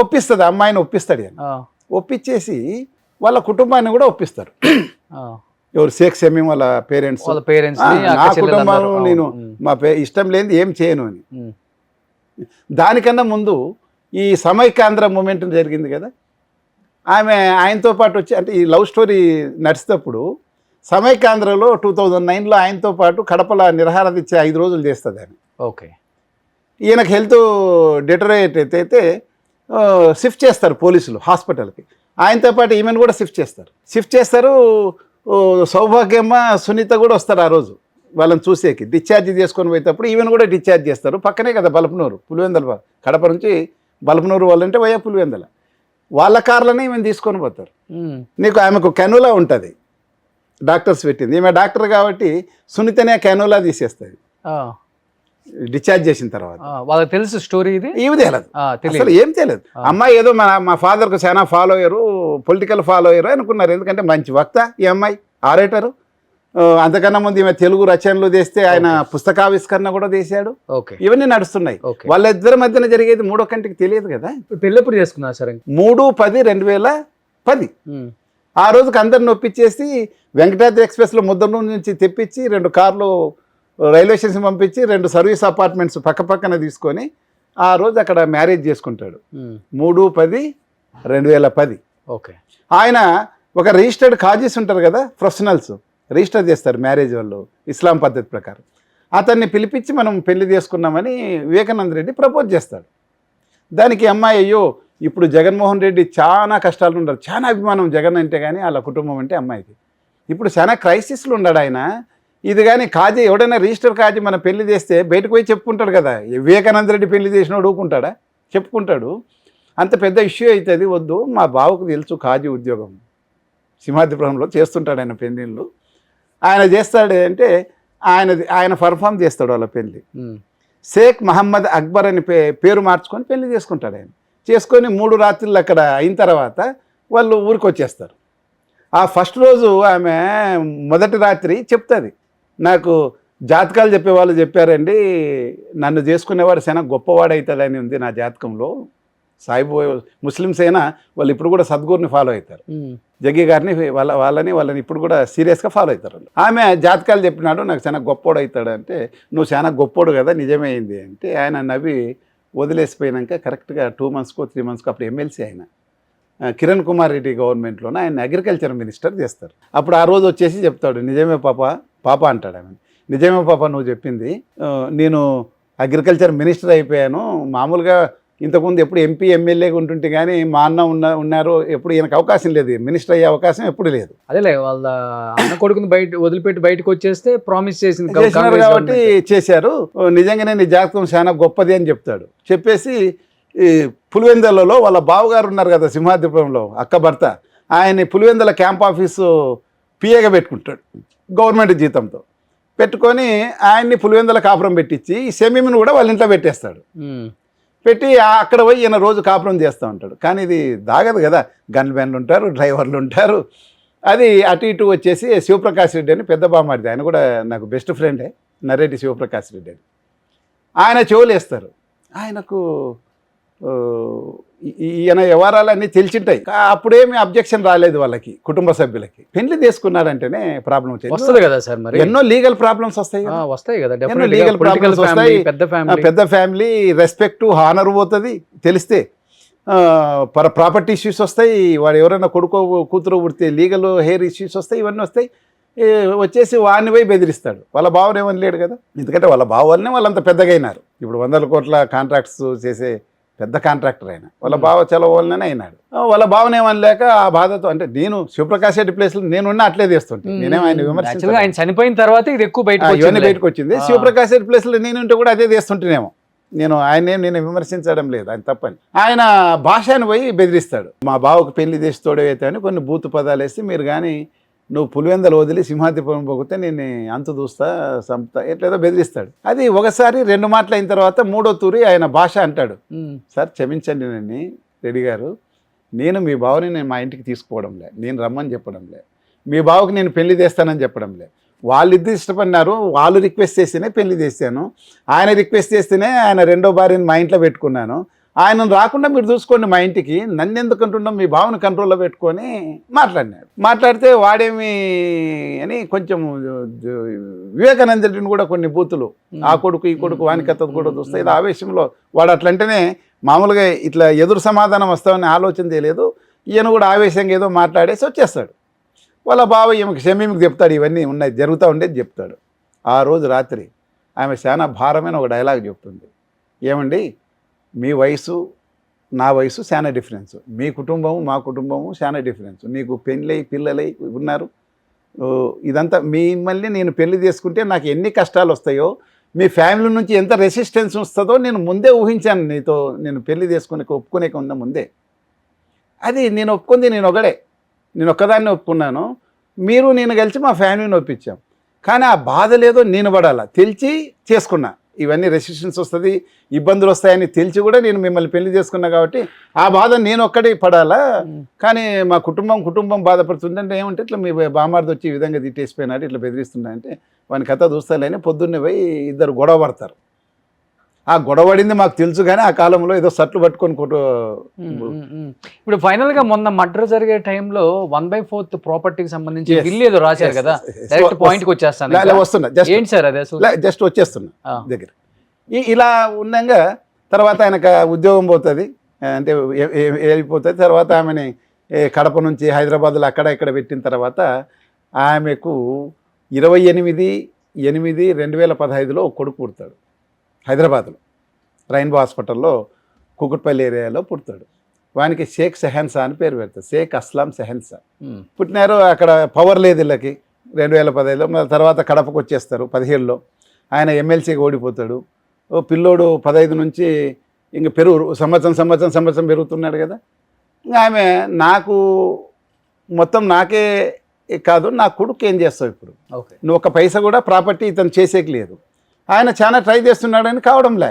ఒప్పిస్తుంది, అమ్మాయిని ఒప్పిస్తాడు. ఈయన ఒప్పించేసి వాళ్ళ కుటుంబాన్ని కూడా ఒప్పిస్తారు. ఎవరు షేక్ షమీం వాళ్ళ పేరెంట్స్, నా కుటుంబం నేను మా ఇష్టం లేనిది ఏం చేయను అని. దానికన్నా ముందు ఈ సమైక్యాంధ్ర మూమెంట్ జరిగింది కదా, ఆమె ఆయనతో పాటు వచ్చి అంటే ఈ లవ్ స్టోరీ నడిచేటప్పుడు సమైక్యాంధ్రలో 2009లో ఆయనతో పాటు కడపల నిరహార దీక్ష 5 రోజులు చేస్తుంది ఆమె.
ఓకే,
ఈయనకు హెల్త్ డెటరేట్ అయితే షిఫ్ట్ చేస్తారు పోలీసులు హాస్పిటల్కి, ఆయనతో పాటు ఈమెను కూడా షిఫ్ట్ చేస్తారు. సౌభాగ్యమ్మ సునీత కూడా వస్తారు ఆ రోజు వాళ్ళని చూసేకి. డిశ్చార్జ్ చేసుకొని పోయేటప్పుడు ఈవెన్ కూడా డిశ్చార్జ్ చేస్తారు. పక్కనే కదా బలపనూరు, పులివెందల, కడప నుంచి బలపనూరు వాళ్ళంటే వయా పులివెందల, వాళ్ళ కార్లనే ఈమెను తీసుకొని పోతారు. నీకు ఆమెకు కెనూలా ఉంటుంది, డాక్టర్స్ పెట్టింది, ఈమె డాక్టర్ కాబట్టి సునీతనే కెనూలా తీసేస్తుంది డిశ్చార్జ్ చేసిన తర్వాత.
వాళ్ళకి తెలుసు స్టోరీ ఇది,
ఏమి తెలియదు, అసలు ఏం తెలియదు. అమ్మాయి ఏదో మా ఫాదర్కు చాలా ఫాలో అయ్యారు, పొలిటికల్ ఫాలో అయ్యారు అనుకున్నారు. ఎందుకంటే మంచి వక్త ఈ అమ్మాయి, ఆరేటరు. అంతకన్నా ముందు ఈమె తెలుగు రచనలు చేస్తే ఆయన పుస్తకావిష్కరణ కూడా చేశాడు. ఇవన్నీ నడుస్తున్నాయి. వాళ్ళిద్దరి మధ్యన జరిగేది మూడో కంటికి తెలియదు కదా.
పెళ్ళి ఎప్పుడు చేసుకున్నారు సార్?
3/10/2010. ఆ రోజుకి అందరిని ఒప్పించేసి వెంకటాద్రి ఎక్స్ప్రెస్లో ముద్దనూరు నుంచి తెప్పించి 2 కార్లు రైల్వే స్టేషన్ పంపించి 2 సర్వీస్ అపార్ట్మెంట్స్ పక్కన తీసుకొని ఆ రోజు అక్కడ మ్యారేజ్ చేసుకుంటాడు. 3/10/2010.
ఓకే,
ఆయన ఒక రిజిస్టర్డ్ కాజీస్ ఉంటారు కదా, ప్రొఫెషనల్స్ రిజిస్టర్ చేస్తారు మ్యారేజ్ వాళ్ళు ఇస్లాం పద్ధతి ప్రకారం. అతన్ని పిలిపించి మనం పెళ్లి చేసుకున్నామని వివేకానంద రెడ్డి ప్రపోజ్ చేస్తాడు. దానికి అమ్మాయి అయ్యో ఇప్పుడు జగన్మోహన్ రెడ్డి చాలా కష్టాలు ఉంటారు, చాలా అభిమానం జగన్ అంటే కానీ వాళ్ళ కుటుంబం అంటే అమ్మాయికి. ఇప్పుడు చాలా క్రైసిస్లు ఉన్నాడు ఆయన. ఇది కానీ కాజీ ఎవడైనా రిజిస్టర్ కాజీ మనం పెళ్లి చేస్తే బయటకు పోయి చెప్పుకుంటాడు కదా, వివేకానంద రెడ్డి పెళ్లి చేసినోడు ఊరుకుంటాడా? చెప్పుకుంటాడు. అంత పెద్ద ఇష్యూ అవుతుంది, వద్దు, మా బావకు తెలుసు కాజీ ఉద్యోగం సింహాద్రిపురంలో చేస్తుంటాడు ఆయన పెళ్లిళ్ళు, ఆయన చేస్తాడు అంటే ఆయన పర్ఫామ్ చేస్తాడు వాళ్ళ పెళ్లి. షేక్ మహమ్మద్ అక్బర్ అని పేరు మార్చుకొని పెళ్లి చేసుకుంటాడు ఆయన. చేసుకొని 3 రాత్రులు అక్కడ అయిన తర్వాత వాళ్ళు ఊరికి వచ్చేస్తారు. ఆ ఫస్ట్ రోజు ఆమె మొదటి రాత్రి చెప్తుంది, నాకు జాతకాలు చెప్పేవాళ్ళు చెప్పారండి, నన్ను చేసుకునేవాడు చాలా గొప్పవాడు అవుతాడని ఉంది నా జాతకంలో. సాయిబు ముస్లిమ్స్ అయినా వాళ్ళు ఇప్పుడు కూడా సద్గురుని ఫాలో అవుతారు, జగ్గి గారిని వాళ్ళని ఇప్పుడు కూడా సీరియస్గా ఫాలో అవుతారు. ఆమె జాతకాలు చెప్పినాడు, నాకు చాలా గొప్పోడు అవుతాడు అంటే, నువ్వు చాలా గొప్పోడు కదా, నిజమైంది అంటే ఆయన నవ్వి వదిలేసిపోయినాక కరెక్ట్గా 2 months 3 months అప్పుడు ఎమ్మెల్సీ ఆయన కిరణ్ కుమార్ రెడ్డి గవర్నమెంట్లోనే ఆయన అగ్రికల్చర్ మినిస్టర్ చేస్తారు. అప్పుడు ఆ రోజు వచ్చేసి చెప్తాడు, నిజమే పాప అంటాడు ఆమె. నిజమే పాప నువ్వు చెప్పింది, నేను అగ్రికల్చర్ మినిస్టర్ అయిపోయాను. మామూలుగా ఇంతకుముందు ఎప్పుడు ఎంపీ ఎమ్మెల్యేగా ఉంటుంటే కానీ మా అన్న ఉన్నారు, ఎప్పుడు ఈయనకు అవకాశం లేదు, మినిస్టర్ అయ్యే అవకాశం ఎప్పుడు లేదు.
అదేలే వాళ్ళ అన్న కొడుకుని వదిలిపెట్టి బయటకు వచ్చేస్తే ప్రామిస్ చేసింది
కాబట్టి చేశారు. నిజంగానే నీ జాతకం చాలా గొప్పది అని చెప్తాడు. చెప్పేసి ఈ పులివెందలలో వాళ్ళ బావగారు ఉన్నారు కదా సింహాద్రిపురంలో, అక్క భర్త, ఆయన్ని పులివెందల క్యాంప్ ఆఫీసు పిఏగా పెట్టుకుంటాడు గవర్నమెంట్ జీతంతో. పెట్టుకొని ఆయన్ని పులివెందల కాపురం పెట్టించి ఈ షమీమ్ని కూడా వాళ్ళ ఇంట్లో పెట్టేస్తాడు. పెట్టి అక్కడ పోయి ఈయన రోజు కాపురం చేస్తూ ఉంటాడు. కానీ ఇది దాగదు కదా, గన్ మ్యాన్లు ఉంటారు, డ్రైవర్లు ఉంటారు. అది అటు ఇటు వచ్చేసి శివప్రకాష్ రెడ్డి అని పెద్ద బామారిది, ఆయన కూడా నాకు బెస్ట్ ఫ్రెండే, నరేటి శివప్రకాష్ రెడ్డి అని. ఆయన చెవులేస్తారు. ఆయనకు ఈయన వ్యవహారాలన్నీ తెలిసింటాయి. అప్పుడేమి అబ్జెక్షన్ రాలేదు వాళ్ళకి, కుటుంబ సభ్యులకి. పెళ్లి చేసుకున్నారంటేనే ప్రాబ్లం
వస్తుంది కదా సార్, మరి
ఎన్నో లీగల్ ప్రాబ్లమ్స్ వస్తాయి,
వస్తాయి కదా,
ఎన్నో లీగల్ ప్రాబ్లమ్స్ వస్తాయి. పెద్ద ఫ్యామిలీ, రెస్పెక్ట్, హానర్ పోతుంది తెలిస్తే. ప్రాపర్టీ ఇష్యూస్ వస్తాయి, వాడు ఎవరైనా కొడుకో కూతురు పుడితే లీగల్ హెయిర్ ఇష్యూస్ వస్తాయి, ఇవన్నీ వస్తాయి. వచ్చేసి వాడిని పోయి బెదిరిస్తాడు. వాళ్ళ బావని ఏమని లేడు కదా, ఎందుకంటే వాళ్ళ బావ వల్లనే వాళ్ళంత పెద్దగా అయినారు. ఇప్పుడు 100 కోట్ల కాంట్రాక్ట్స్ చేసే పెద్ద కాంట్రాక్టర్ అయినా వాళ్ళ బావ చలవలనే అయినాడు. వాళ్ళ బావని ఏమని లేక ఆ బాధతో, అంటే నేను శివప్రకాష్ రెడ్డి ప్లేస్లో నేనున్నా అట్లే చేస్తుంటే నేనేం ఆయన విమర్శించాను.
ఆయన చనిపోయిన తర్వాత ఇది ఎక్కువ
ఇవన్నీ బయటకు వచ్చింది. శివప్రకాష్ రెడ్డి ప్లేస్లో నేనుంటే కూడా అదే చేస్తుంటేనేమో. నేను విమర్శించడం లేదు, ఆయన తప్పని. ఆయన భాషను పోయి బెదిరిస్తాడు. మా బావకు పెళ్లి చేసి తోడైతే అని కొన్ని బూతు పదాలు వేసి, మీరు కానీ నువ్వు పులివెందలు వదిలి సింహాద్రిపురం పోతే నేను అంత చూస్తా సంపుతా ఎట్లేదో బెదిరిస్తాడు. అది ఒకసారి 2 మాటలు అయిన తర్వాత 3వ తూరి ఆయన భాష అంటాడు, సార్ క్షమించండి నన్ను రెడ్డి గారు, నేను మీ బావని మా ఇంటికి తీసుకోవడంలే, నేను రమ్మని చెప్పడంలే, మీ బావకి నేను పెళ్లి చేస్తానని చెప్పడంలే. వాళ్ళిద్దరు ఇష్టపడినారు, వాళ్ళు రిక్వెస్ట్ చేస్తేనే పెళ్లి చేశాను. ఆయన రిక్వెస్ట్ చేస్తేనే ఆయన 2వ భార్యని మా ఇంట్లో పెట్టుకున్నాను. ఆయనను రాకుండా మీరు చూసుకోండి మా ఇంటికి, నన్ను ఎందుకు అంటున్నాం, మీ భావన కంట్రోల్లో పెట్టుకొని మాట్లాడినాడు. మాట్లాడితే వాడేమి అని కొంచెం వివేకానంద రెడ్డిని కూడా కొన్ని బూతులు, ఆ కొడుకు ఈ కొడుకు వానికత్త కూడా చూస్తే ఇది ఆవేశంలో వాడు అట్లంటేనే మామూలుగా ఇట్లా ఎదురు సమాధానం వస్తామని ఆలోచన చేయలేదు. ఈయన కూడా ఆవేశంగా ఏదో మాట్లాడేసి వచ్చేస్తాడు. వాళ్ళ బావ ఈమెకి షమీమికి చెప్తాడు, ఇవన్నీ ఉన్నాయి జరుగుతూ ఉండేది చెప్తాడు. ఆ రోజు రాత్రి ఆమె చాలా భారమైన ఒక డైలాగ్ చెప్తుంది, ఏమండి మీ వయసు నా వయసు చాలా డిఫరెన్స్, మీ కుటుంబము మా కుటుంబము చాలా డిఫరెన్స్, నీకు పెళ్ళై పిల్లలై ఉన్నారు, ఇదంతా మిమ్మల్ని నేను పెళ్లి చేసుకుంటే నాకు ఎన్ని కష్టాలు వస్తాయో, మీ ఫ్యామిలీ నుంచి ఎంత రెసిస్టెన్స్ వస్తుందో నేను ముందే ఊహించాను. నీతో నేను పెళ్లి ఒప్పుకునే ఉందా ముందే. అది నేను ఒప్పుకుంది నేను ఒకడే, నేను ఒక్కదాన్ని ఒప్పుకున్నాను, మీరు నేను కలిసి మా ఫ్యామిలీని ఒప్పించాం. కానీ ఆ బాధ లేదో నేను పడాలా తెలిసి చేసుకున్నా. ఇవన్నీ రెసిస్టెన్స్ వస్తుంది, ఇబ్బందులు వస్తాయని తెలిసి కూడా నేను మిమ్మల్ని పెళ్లి చేసుకున్నా కాబట్టి ఆ బాధ నేను ఒక్కడే పడాలా. కానీ మా కుటుంబం బాధపడుతుంది అంటే ఏమంటే ఇట్లా మీ బామార్ది వచ్చి ఈ విధంగా తిట్టేసిపోయినాడు, ఇట్లా బెదిరిస్తున్నా అంటే వాని కథ చూస్తాలేని పొద్దున్నే పోయి ఇద్దరు గొడవ పడతారు. ఆ గొడవడింది మాకు తెలుసు, కానీ ఆ కాలంలో ఏదో సట్లు పట్టుకొని
ఇప్పుడు ఫైనల్ గా మొన్న మర్డర్ జరిగే టైంలో 1/4 ప్రాపర్టీకి సంబంధించి బిల్ ఏదో రాశారు కదా, డైరెక్ట్ పాయింట్ కి వచ్చేస్తాను
వస్తున్నా
ఏంటి సార్ అదే
జస్ట్ వచ్చేస్తున్నా దగ్గర. ఇలా ఉన్నాగా తర్వాత ఆయనకు ఉద్యోగం పోతుంది, అంటే వెళ్ళిపోతుంది. తర్వాత ఆమెని కడప నుంచి హైదరాబాద్లో అక్కడ ఇక్కడ పెట్టిన తర్వాత ఆమెకు 28/8/2015లో ఒక కొడుకు పుడతాడు. హైదరాబాద్లో రైన్బో హాస్పిటల్లో కుకుట్పల్లి ఏరియాలో పుడతాడు. వానికి షేక్ సెహన్సా అని పేరు పెడతాడు, షేక్ అస్లాం సెహన్సా. పుట్టినారు, అక్కడ పవర్ లేదు వీళ్ళకి 2015లో. తర్వాత కడపకు వచ్చేస్తారు 17లో. ఆయన ఎమ్మెల్సీకి ఓడిపోతాడు. పిల్లోడు 15 నుంచి ఇంక సంవత్సరం పెరుగుతున్నాడు కదా. ఆమె నాకు మొత్తం నాకే కాదు, నా కొడుకు ఏం చేస్తావు ఇప్పుడు, నువ్వు ఒక పైసా కూడా ప్రాపర్టీ ఇతను చేసేకి లేదు. ఆయన చాలా ట్రై చేస్తున్నాడని కావడంలే.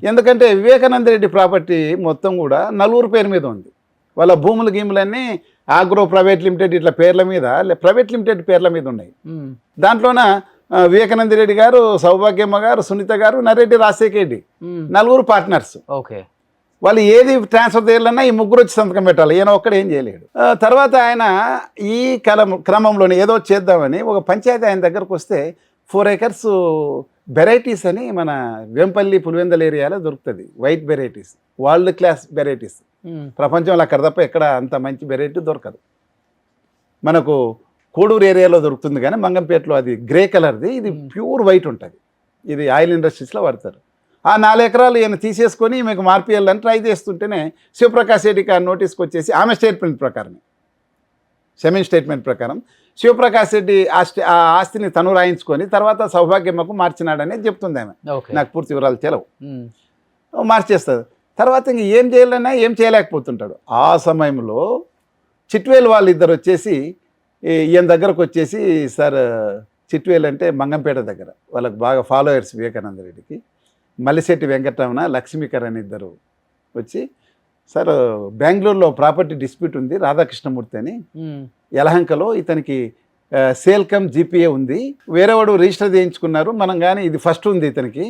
ఎందుకంటే వివేకానంద రెడ్డి ప్రాపర్టీ మొత్తం కూడా నలుగురు పేరు మీద ఉంది. వాళ్ళ గీములన్నీ ఆగ్రో ప్రైవేట్ లిమిటెడ్ ఇట్లా పేర్ల మీద, ప్రైవేట్ లిమిటెడ్ పేర్ల మీద ఉన్నాయి. దాంట్లోన వివేకానంద రెడ్డి గారు, సౌభాగ్యమ్మ గారు, సునీత గారు, నరెడ్డి, రాజశేఖర రెడ్డి, నలుగురు పార్ట్నర్స్.
ఓకే,
వాళ్ళు ఏది ట్రాన్స్ఫర్ చేయాలన్నా ఈ ముగ్గురు వచ్చి సంతకం పెట్టాలి, ఈయన ఒక్కడు ఏం చేయలేడు. తర్వాత ఆయన ఈ క్రమంలోనే ఏదో చేద్దామని ఒక పంచాయతీ ఆయన దగ్గరకు వస్తే 4 acres వెరైటీస్ అని మన వేంపల్లి పులివెందల ఏరియాలో దొరుకుతుంది. White varieties, world class varieties. ప్రపంచంలో అక్కడ తప్ప ఎక్కడ అంత మంచి వెరైటీ దొరకదు. మనకు కోడూరు ఏరియాలో దొరుకుతుంది, కానీ మంగంపేటలో అది గ్రే కలర్ది, ఇది ప్యూర్ వైట్ ఉంటుంది. ఇది ఆయిల్ ఇండస్ట్రీస్లో వాడతారు. ఆ 4 ఎకరాలు ఈయన తీసేసుకొని మీకు మార్పియాలని ట్రై చేస్తుంటేనే శివప్రకాష్ రెడ్డికి ఆ నోటీస్కి వచ్చేసి ఆమె స్టేట్మెంట్ ప్రకారం, సెమీన్ స్టేట్మెంట్ ప్రకారం శివప్రకాష్ రెడ్డి ఆ ఆస్తిని తను రాయించుకొని తర్వాత సౌభాగ్యమ్మకు మార్చినాడని చెప్తుంది ఆమె. నాకు పూర్తి వివరాలు తెలవు. మార్చేస్తుంది. తర్వాత ఇంక ఏం చేయాలన్నా ఏం చేయలేకపోతుంటాడు. ఆ సమయంలో చిట్వేలు వాళ్ళిద్దరు వచ్చేసి ఈయన దగ్గరకు వచ్చేసి, సార్ చిట్వేలు అంటే మంగంపేట దగ్గర వాళ్ళకు బాగా ఫాలోయర్స్ వివేకానంద రెడ్డికి, మల్లిశెట్టి వెంకటరమణ, లక్ష్మీకర్ అని ఇద్దరు వచ్చి, సార్ బెంగళూరులో ప్రాపర్టీ డిస్ప్యూట్ ఉంది, రాధాకృష్ణమూర్తి అని, యలహంకలో ఇతనికి సేల్ కమ్ జీపీఏ ఉంది, వేరేవాడు రిజిస్టర్ చేయించుకున్నారు మనం, కానీ ఇది ఫస్ట్ ఉంది ఇతనికి,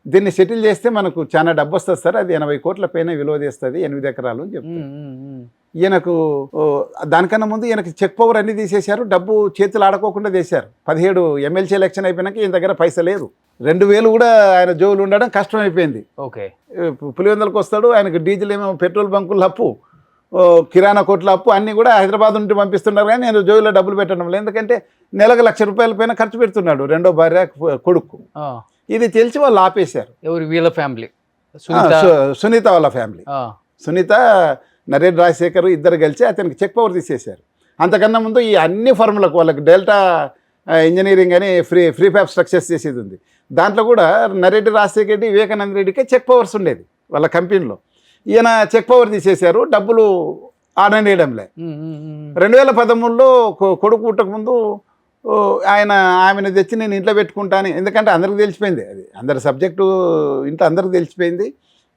దీన్ని సెటిల్ చేస్తే మనకు చాలా డబ్బు వస్తుంది సార్, అది 80 కోట్ల పైన విలువ చేస్తుంది, 8 ఎకరాలు అని చెప్తారు. ఈయనకు దానికన్నా ముందు ఈయనకి చెక్ పవర్ అన్ని తీసేశారు, డబ్బు చేతులు ఆడుకోకుండా చేశారు. 17 ఎమ్మెల్సీ ఎలక్షన్ అయిపోయినాక ఈయన దగ్గర పైసా లేదు. 2000 కూడా ఆయన జోలు ఉండడం కష్టం అయిపోయింది.
ఓకే,
పులివెందులకు వస్తాడు, ఆయనకు డీజిల్ ఏమో పెట్రోల్ బంకులు అప్పు, కిరాణా కొట్ల అప్పు అన్నీ కూడా హైదరాబాద్ నుండి పంపిస్తున్నారు. కానీ నేను జోయిలో డబ్బులు పెట్టడం లేదు, ఎందుకంటే నెలకు ₹1,00,000 పైన ఖర్చు పెడుతున్నాడు రెండో భార్య కొడుకు. ఇది తెలిసి వాళ్ళు ఆపేశారు.
ఎవరు? వీళ్ళ ఫ్యామిలీ,
సునీత వాళ్ళ ఫ్యామిలీ. సునీత, నరేంద్ర రాజశేఖర్ ఇద్దరు కలిసి అతనికి చెక్ పవర్ తీసేశారు. అంతకన్నా ముందు ఈ అన్ని ఫర్ములకు వాళ్ళకి డెల్టా ఇంజనీరింగ్ అని ఫ్రీ ఫ్యాబ్ స్ట్రక్చర్స్ చేసేది ఉంది. దాంట్లో కూడా నరేంద్ర రాజశేఖర్ రెడ్డి, వివేకానంద రెడ్డికే చెక్ పవర్స్ ఉండేది వాళ్ళ కంపెనీలో. ఈయన చెక్ పవర్ తీసేశారు, డబ్బులు ఆర్డర్ చేయడంలే. 2013లో కొడుకు పుట్టకముందు ఆమెను తెచ్చి నేను ఇంట్లో పెట్టుకుంటాను, ఎందుకంటే అందరికి తెలిసిపోయింది, అది అందరి సబ్జెక్టు ఇంట్లో అందరికి తెలిసిపోయింది.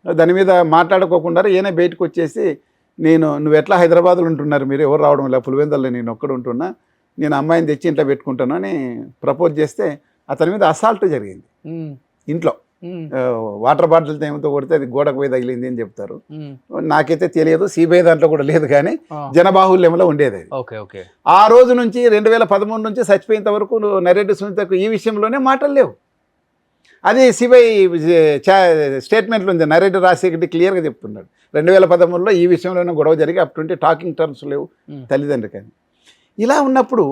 దాని మీద మాట్లాడుకోకుండా ఈయన బయటకు వచ్చేసి, నువ్వు ఎట్లా హైదరాబాద్లో ఉంటున్నారు, మీరు ఎవరు రావడం లేదు, పులివెందుల్లో నేను ఒక్కడు ఉంటున్నా, నేను అమ్మాయిని తెచ్చి ఇంట్లో పెట్టుకుంటాను అని ప్రపోజ్ చేస్తే అతని మీద అసాల్ట్ జరిగింది ఇంట్లో. వాటర్ బాటిల్తో ఏమితో కొడితే అది గోడకు పోయి తగిలింది అని చెప్తారు. నాకైతే తెలియదు, సిబిఐ దాంట్లో కూడా లేదు, కానీ జనబాహుల్యంలో ఉండేది అది. ఆ రోజు నుంచి 2013 నుంచి చచ్చిపోయేంత వరకు నరేంద్ర సునీతకు ఈ విషయంలోనే మాటలు లేవు. అది సిబిఐ స్టేట్మెంట్లో ఉంది. నరేంద్ర రాజశేఖర్ క్లియర్గా చెప్తున్నాడు, 2013లో ఈ విషయంలోనే గొడవ జరిగి అప్పుడు టాకింగ్ టర్మ్స్ లేవు తల్లిదండ్రి. కానీ ఇలా ఉన్నప్పుడు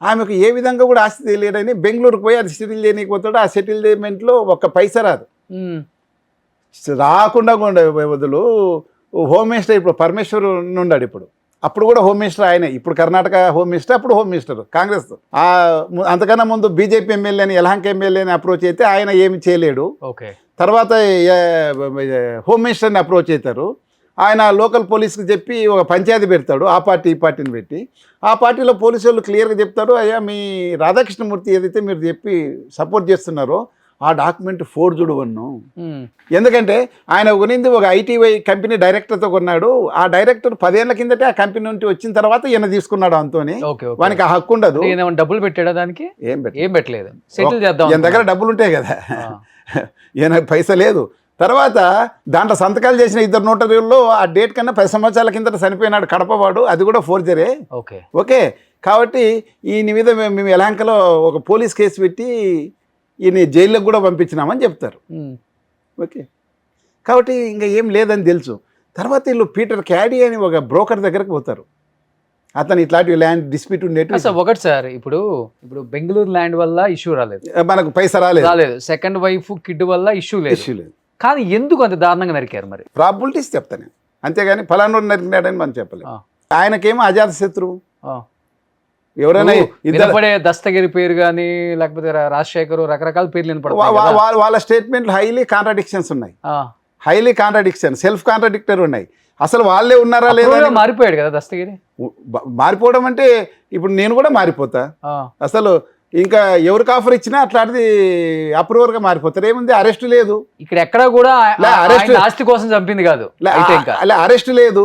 ఆమెకు ఏ విధంగా కూడా ఆస్తి తెలియడని బెంగళూరుకు పోయి అది సెటిల్ చేయకపోతాడు. ఆ సెటిల్మెంట్లో ఒక్క పైసా రాదు. రాకుండా బదులు హోమ్ మినిస్టర్ ఇప్పుడు పరమేశ్వర్ ఉన్నాడు, అప్పుడు కూడా హోమ్ మినిస్టర్ ఆయనే. ఇప్పుడు కర్ణాటక హోమ్ మినిస్టర్, అప్పుడు హోమ్ మినిస్టర్ కాంగ్రెస్. అంతకన్నా ముందు బీజేపీ ఎమ్మెల్యేని, యలహంక ఎమ్మెల్యేని అప్రోచ్ అయితే ఆయన ఏమి చేయలేడు. తర్వాత హోమ్ మినిస్టర్ని అప్రోచ్ అవుతారు. ఆయన లోకల్ పోలీస్కి చెప్పి ఒక పంచాయతీ పెడతాడు, ఆ పార్టీ ఈ పార్టీని పెట్టి. ఆ పార్టీలో పోలీసు వాళ్ళు క్లియర్గా చెప్తాడు, అయ్యా మీ రాధాకృష్ణమూర్తి ఏదైతే మీరు చెప్పి సపోర్ట్ చేస్తున్నారో ఆ డాక్యుమెంట్ ఫోర్జుడు వన్ను. ఎందుకంటే ఆయన కొనింది ఒక ఐటీవై కంపెనీ డైరెక్టర్తో కొన్నాడు. ఆ డైరెక్టర్ 10 ఏళ్ల కిందటే ఆ కంపెనీ నుండి వచ్చిన తర్వాత ఈయన తీసుకున్నాడు. అంతోని వానికి ఆ హక్కు ఉండదు.
డబ్బులు పెట్టాడా దానికి? ఏం పెట్టలేదు.
ఈయన దగ్గర డబ్బులు ఉంటాయి కదా, ఈయన పైసా లేదు. తర్వాత దాంట్లో సంతకాలు చేసిన 2 నోటరీల్లో ఆ డేట్ కన్నా 10 సంవత్సరాల కిందట చనిపోయినాడు కడపవాడు, అది కూడా ఫోర్జరే. ఓకే, కాబట్టి ఈయన మీద మేము యలహంకలో ఒక పోలీస్ కేసు పెట్టి ఈయన జైల్లోకి కూడా పంపించినామని చెప్తారు. ఓకే, కాబట్టి ఇంకా ఏం లేదని తెలుసు. తర్వాత వీళ్ళు పీటర్ క్యాడీ అని ఒక బ్రోకర్ దగ్గరకు పోతారు. అతను ఇట్లాంటి ల్యాండ్ డిస్ప్యూట్ ఉండేది.
ఒకటి సార్, ఇప్పుడు బెంగళూరు ల్యాండ్ వల్ల ఇష్యూ రాలేదు,
మనకు పైసా రాలేదు.
సెకండ్ వైఫ్ కిడ్ వల్ల ఇష్యూ లేదు. కానీ ఎందుకు అంత దారుణంగా నరికారు? మరి
ప్రాబిలిటీస్ చెప్తాను, అంతేగాని ఫలానా నరికినాడని మనం చెప్పలేదు. ఆయనకేమో అజాత శత్రువు. ఎవరైనా
వినపడే దస్తగిరి పేరు కానీ లేకపోతే రాజశేఖర్ రకరకాల పేర్లు
వాళ్ళ స్టేట్మెంట్లు హైలీ కాంట్రాడిక్షన్స్ ఉన్నాయి, హైలీ కాంట్రాడిక్షన్, సెల్ఫ్ కాంట్రాడిక్టర్ ఉన్నాయి. అసలు వాళ్ళే ఉన్నారా లేదా?
మారిపోయాడు కదా దస్తగిరి.
మారిపోవడం అంటే ఇప్పుడు నేను కూడా మారిపోతా. అసలు ఇంకా ఎవరికి ఆఫర్ ఇచ్చినా అట్లాంటిది అప్రూవర్గా మారిపోతారు. ఏముంది, అరెస్ట్ లేదు
ఇక్కడ ఎక్కడా కూడా. ఆస్తి కోసం చంపింది కాదు,
అలా అరెస్ట్ లేదు.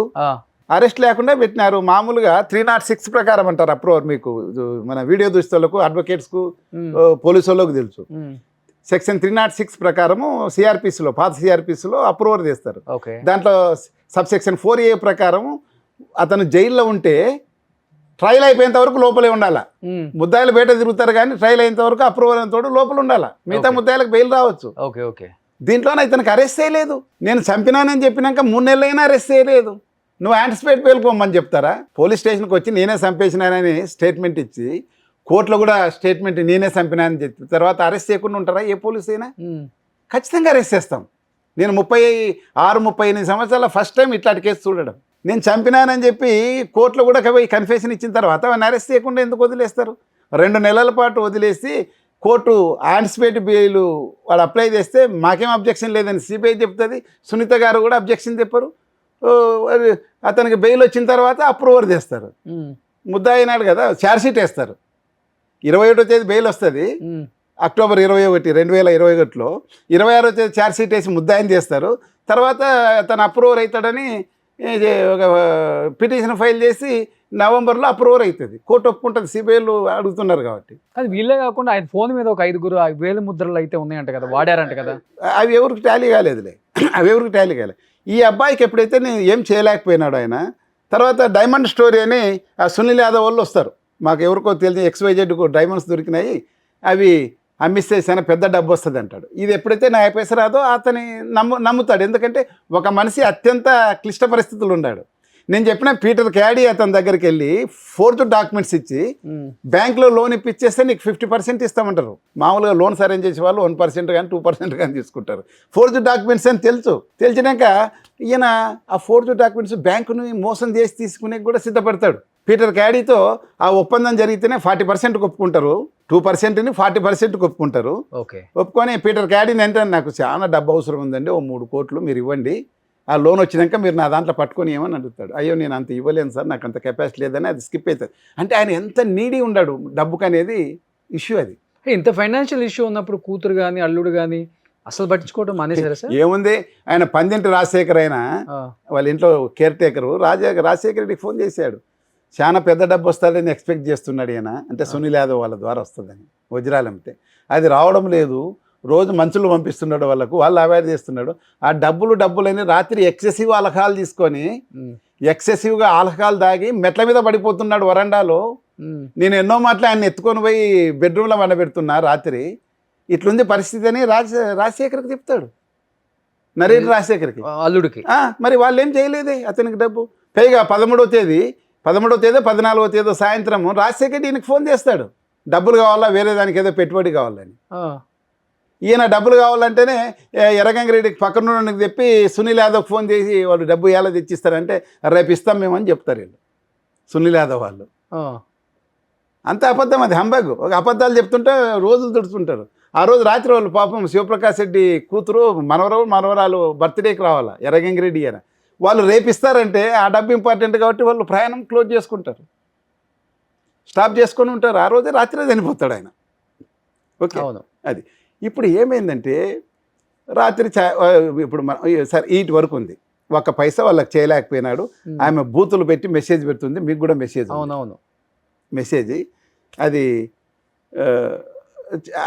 అరెస్ట్ లేకుండా పెట్టినారు. మామూలుగా 306 ప్రకారం అంటారు అప్రూవర్. మీకు మన వీడియో దృష్టిలకు, అడ్వకేట్స్కు, పోలీసు వాళ్ళకు తెలుసు. సెక్షన్ 306 ప్రకారము సిఆర్పిసిలో, పాత సిఆర్పిసిలో అప్రూవర్ చేస్తారు. దాంట్లో సబ్సెక్షన్ 4A ప్రకారం అతను జైల్లో ఉంటే ట్రయల్ అయిపోయేంత వరకు లోపలే ఉండాలా. ముద్దాయిలు బయట తిరుగుతారు కానీ ట్రయల్ అయినంత వరకు అప్రూవల్ అయినంత వరకు లోపల ఉండాలా. మిగతా ముద్దాయిలకు బెయిల్ రావచ్చు. దీంట్లోనే ఇతనికి అరెస్ట్ చేయలేదు. నేను చంపినానని చెప్పినాక 3 నెలలైనా అరెస్ట్ చేయలేదు. నువ్వు యాంటిసిపేట్ బెయిల్ పొమ్మని చెప్తారా? పోలీస్ స్టేషన్కి వచ్చి నేనే చంపేసినానని స్టేట్మెంట్ ఇచ్చి, కోర్టులో కూడా స్టేట్మెంట్ నేనే చంపినానని చెప్పి తర్వాత అరెస్ట్ చేయకుండా ఉంటారా ఏ పోలీస్ అయినా? ఖచ్చితంగా అరెస్ట్ చేస్తాం. నేను 36-38 సంవత్సరాల ఫస్ట్ టైం ఇట్లాంటి కేసు చూడడం. నేను చంపినానని చెప్పి కోర్టులో కూడా కన్ఫెషన్ ఇచ్చిన తర్వాత వాడిని అరెస్ట్ చేయకుండా ఎందుకు వదిలేస్తారు? 2 నెలల పాటు వదిలేసి కోర్టు యాంటిసిపేట్ బెయిల్ వాడు అప్లై చేస్తే మాకేం అబ్జెక్షన్ లేదని సిబిఐ చెప్తుంది. సునీత గారు కూడా అబ్జెక్షన్ చెప్పరు. అతనికి బెయిల్ వచ్చిన తర్వాత అప్రూవర్ చేస్తారు. ముద్దాయి అయినాడు కదా, ఛార్జ్షీట్ వేస్తారు. 21వ తేదీ బెయిల్ వస్తుంది, అక్టోబర్ 21, 2021లో. 26వ తేదీ ఛార్జ్షీట్ వేసి ముద్దాయిని చేస్తారు. తర్వాత తను అప్రూవర్ అవుతాడని ఒక పిటిషన్ ఫైల్ చేసి నవంబర్లో అప్రూవల్ అవుతుంది, కోర్టు ఒప్పుకుంటుంది, సిబిఐలు అడుగుతున్నారు కాబట్టి.
అది వీళ్ళే కాకుండా ఆయన ఫోన్ మీద ఒక 5 వేలు ముద్రలు అయితే ఉన్నాయంట కదా, వాడారంట కదా.
అవి ఎవరికి టాలీ కాలేదులే, అవి ఎవరికి టాలీ కాలేదు. ఈ అబ్బాయికి ఎప్పుడైతే నేను ఏం చేయలేకపోయినాడు ఆయన, తర్వాత డైమండ్ స్టోరీ అని ఆ సునీల్ యాదవ్ వాళ్ళు వస్తారు, మాకు ఎవరికో తెలియదు XYZకు డైమండ్స్ దొరికినాయి, అవి అమ్మిస్తే చాలా పెద్ద డబ్బు వస్తుంది అంటాడు. ఇది ఎప్పుడైతే నా పైస రాదో అతని నమ్ముతాడు, ఎందుకంటే ఒక మనిషి అత్యంత క్లిష్ట పరిస్థితులు ఉన్నాడు. నేను చెప్పిన పీటర్ క్యాడీ అతని దగ్గరికి వెళ్ళి ఫోర్త్ డాక్యుమెంట్స్ ఇచ్చి బ్యాంక్లో లోన్ ఇప్పించేస్తే నీకు 50% ఇస్తామంటారు. మామూలుగా లోన్స్ అరేంజ్ చేసే వాళ్ళు 1% కానీ 2% కానీ తీసుకుంటారు. ఫోర్త్ డాక్యుమెంట్స్ అని తెలిసినాక ఈయన ఆ ఫోర్త్ డాక్యుమెంట్స్ బ్యాంకుని మోసం చేసి తీసుకునే కూడా సిద్ధపడతాడు. పీటర్ క్యాడీతో ఆ ఒప్పందం జరిగితేనే 40% ఒప్పుకుంటారు, 2%ని 40% ఒప్పుకుంటారు. ఒప్పుకొని పీటర్ క్యాడీని అంటే నాకు చాలా డబ్బు అవసరం ఉందండి, ఓ 3 కోట్లు మీరు ఇవ్వండి, ఆ లోన్ వచ్చినాక మీరు నా దాంట్లో పట్టుకొని ఏమని అడుగుతాడు. అయ్యో నేను అంత ఇవ్వలేను సార్, నాకు అంత కెపాసిటీ లేదని అది స్కిప్ అవుతుంది. అంటే ఆయన ఎంత నీడీ ఉన్నాడు డబ్బుకు అనేది ఇష్యూ. అది
ఇంత ఫైనాన్షియల్ ఇష్యూ ఉన్నప్పుడు కూతురు కానీ అల్లుడు కానీ అసలు పట్టించుకోవడం మానేశారా సార్?
ఏముంది, ఆయన పందింటి రాజశేఖర్ అయినా వాళ్ళ ఇంట్లో కేర్ టేకరు రాజశేఖర్ రెడ్డికి ఫోన్ చేశాడు, చాలా పెద్ద డబ్బు వస్తుందని ఎక్స్పెక్ట్ చేస్తున్నాడు ఈయన, అంటే సునీల్ యాదవ్ వాళ్ళ ద్వారా వస్తుందని వజ్రాలు అమ్మితే. అది రావడం లేదు, రోజు మంచులు పంపిస్తున్నాడు వాళ్ళకు, వాళ్ళు అవాయిడ్ చేస్తున్నాడు. ఆ డబ్బులని రాత్రి ఎక్సెసివ్ ఆల్కహాల్ తీసుకొని ఎక్సెసివ్గా ఆల్కహాల్ తాగి మెట్ల మీద పడిపోతున్నాడు వరండాలో. నేను ఎన్నో మాటలు ఆయన ఎత్తుకొని పోయి బెడ్రూమ్లో వండబెడుతున్నా రాత్రి, ఇట్లుంది పరిస్థితి అని రాజశేఖర్కి చెప్తాడు, నరేంద్ర రాజశేఖర్కి
అల్లుడికి.
మరి వాళ్ళు ఏం చేయలేదే అతనికి డబ్బు. పైగా 13వ తేదీ 14వ తేదీ సాయంత్రం రాజశేఖర్ ఈయనకి ఫోన్ చేస్తాడు, డబ్బులు కావాలా, వేరే దానికి ఏదో పెట్టుబడి కావాలని. ఈయన డబ్బులు కావాలంటేనే ఎర్రగంగిరెడ్డికి పక్కన చెప్పి సునీల్ యాదవ్ ఫోన్ చేసి వాళ్ళు డబ్బు ఎలా తెచ్చిస్తారంటే రేపు ఇస్తాం మేము అని చెప్తారు వీళ్ళు, సునీల్ యాదవ్ వాళ్ళు. అంత అబద్ధం, అది హంబగ్. ఒక అబద్ధాలు చెప్తుంటే రోజులు తుడుచుకుంటారు. ఆ రోజు రాత్రి వాళ్ళు పాపం శివప్రకాష్ రెడ్డి కూతురు మనవరాలు బర్త్డేకి రావాలా ఎర్రగంగిరెడ్డి అని, వాళ్ళు రేపిస్తారంటే ఆ డబ్బు ఇంపార్టెంట్ కాబట్టి వాళ్ళు ప్రయాణం క్లోజ్ చేసుకుంటారు, స్టాప్ చేసుకొని ఉంటారు. ఆ రోజే రాత్రి చనిపోతాడు ఆయన. ఓకే, అది. ఇప్పుడు ఏమైందంటే రాత్రి ఇప్పుడు సరే ఈటి వరకు ఉంది, ఒక్క పైసా వాళ్ళకి చేయలేకపోయినాడు. ఆమె బూతులు పెట్టి మెసేజ్ పెడుతుంది, మీకు కూడా మెసేజ్.
అవునవును,
మెసేజ్ అది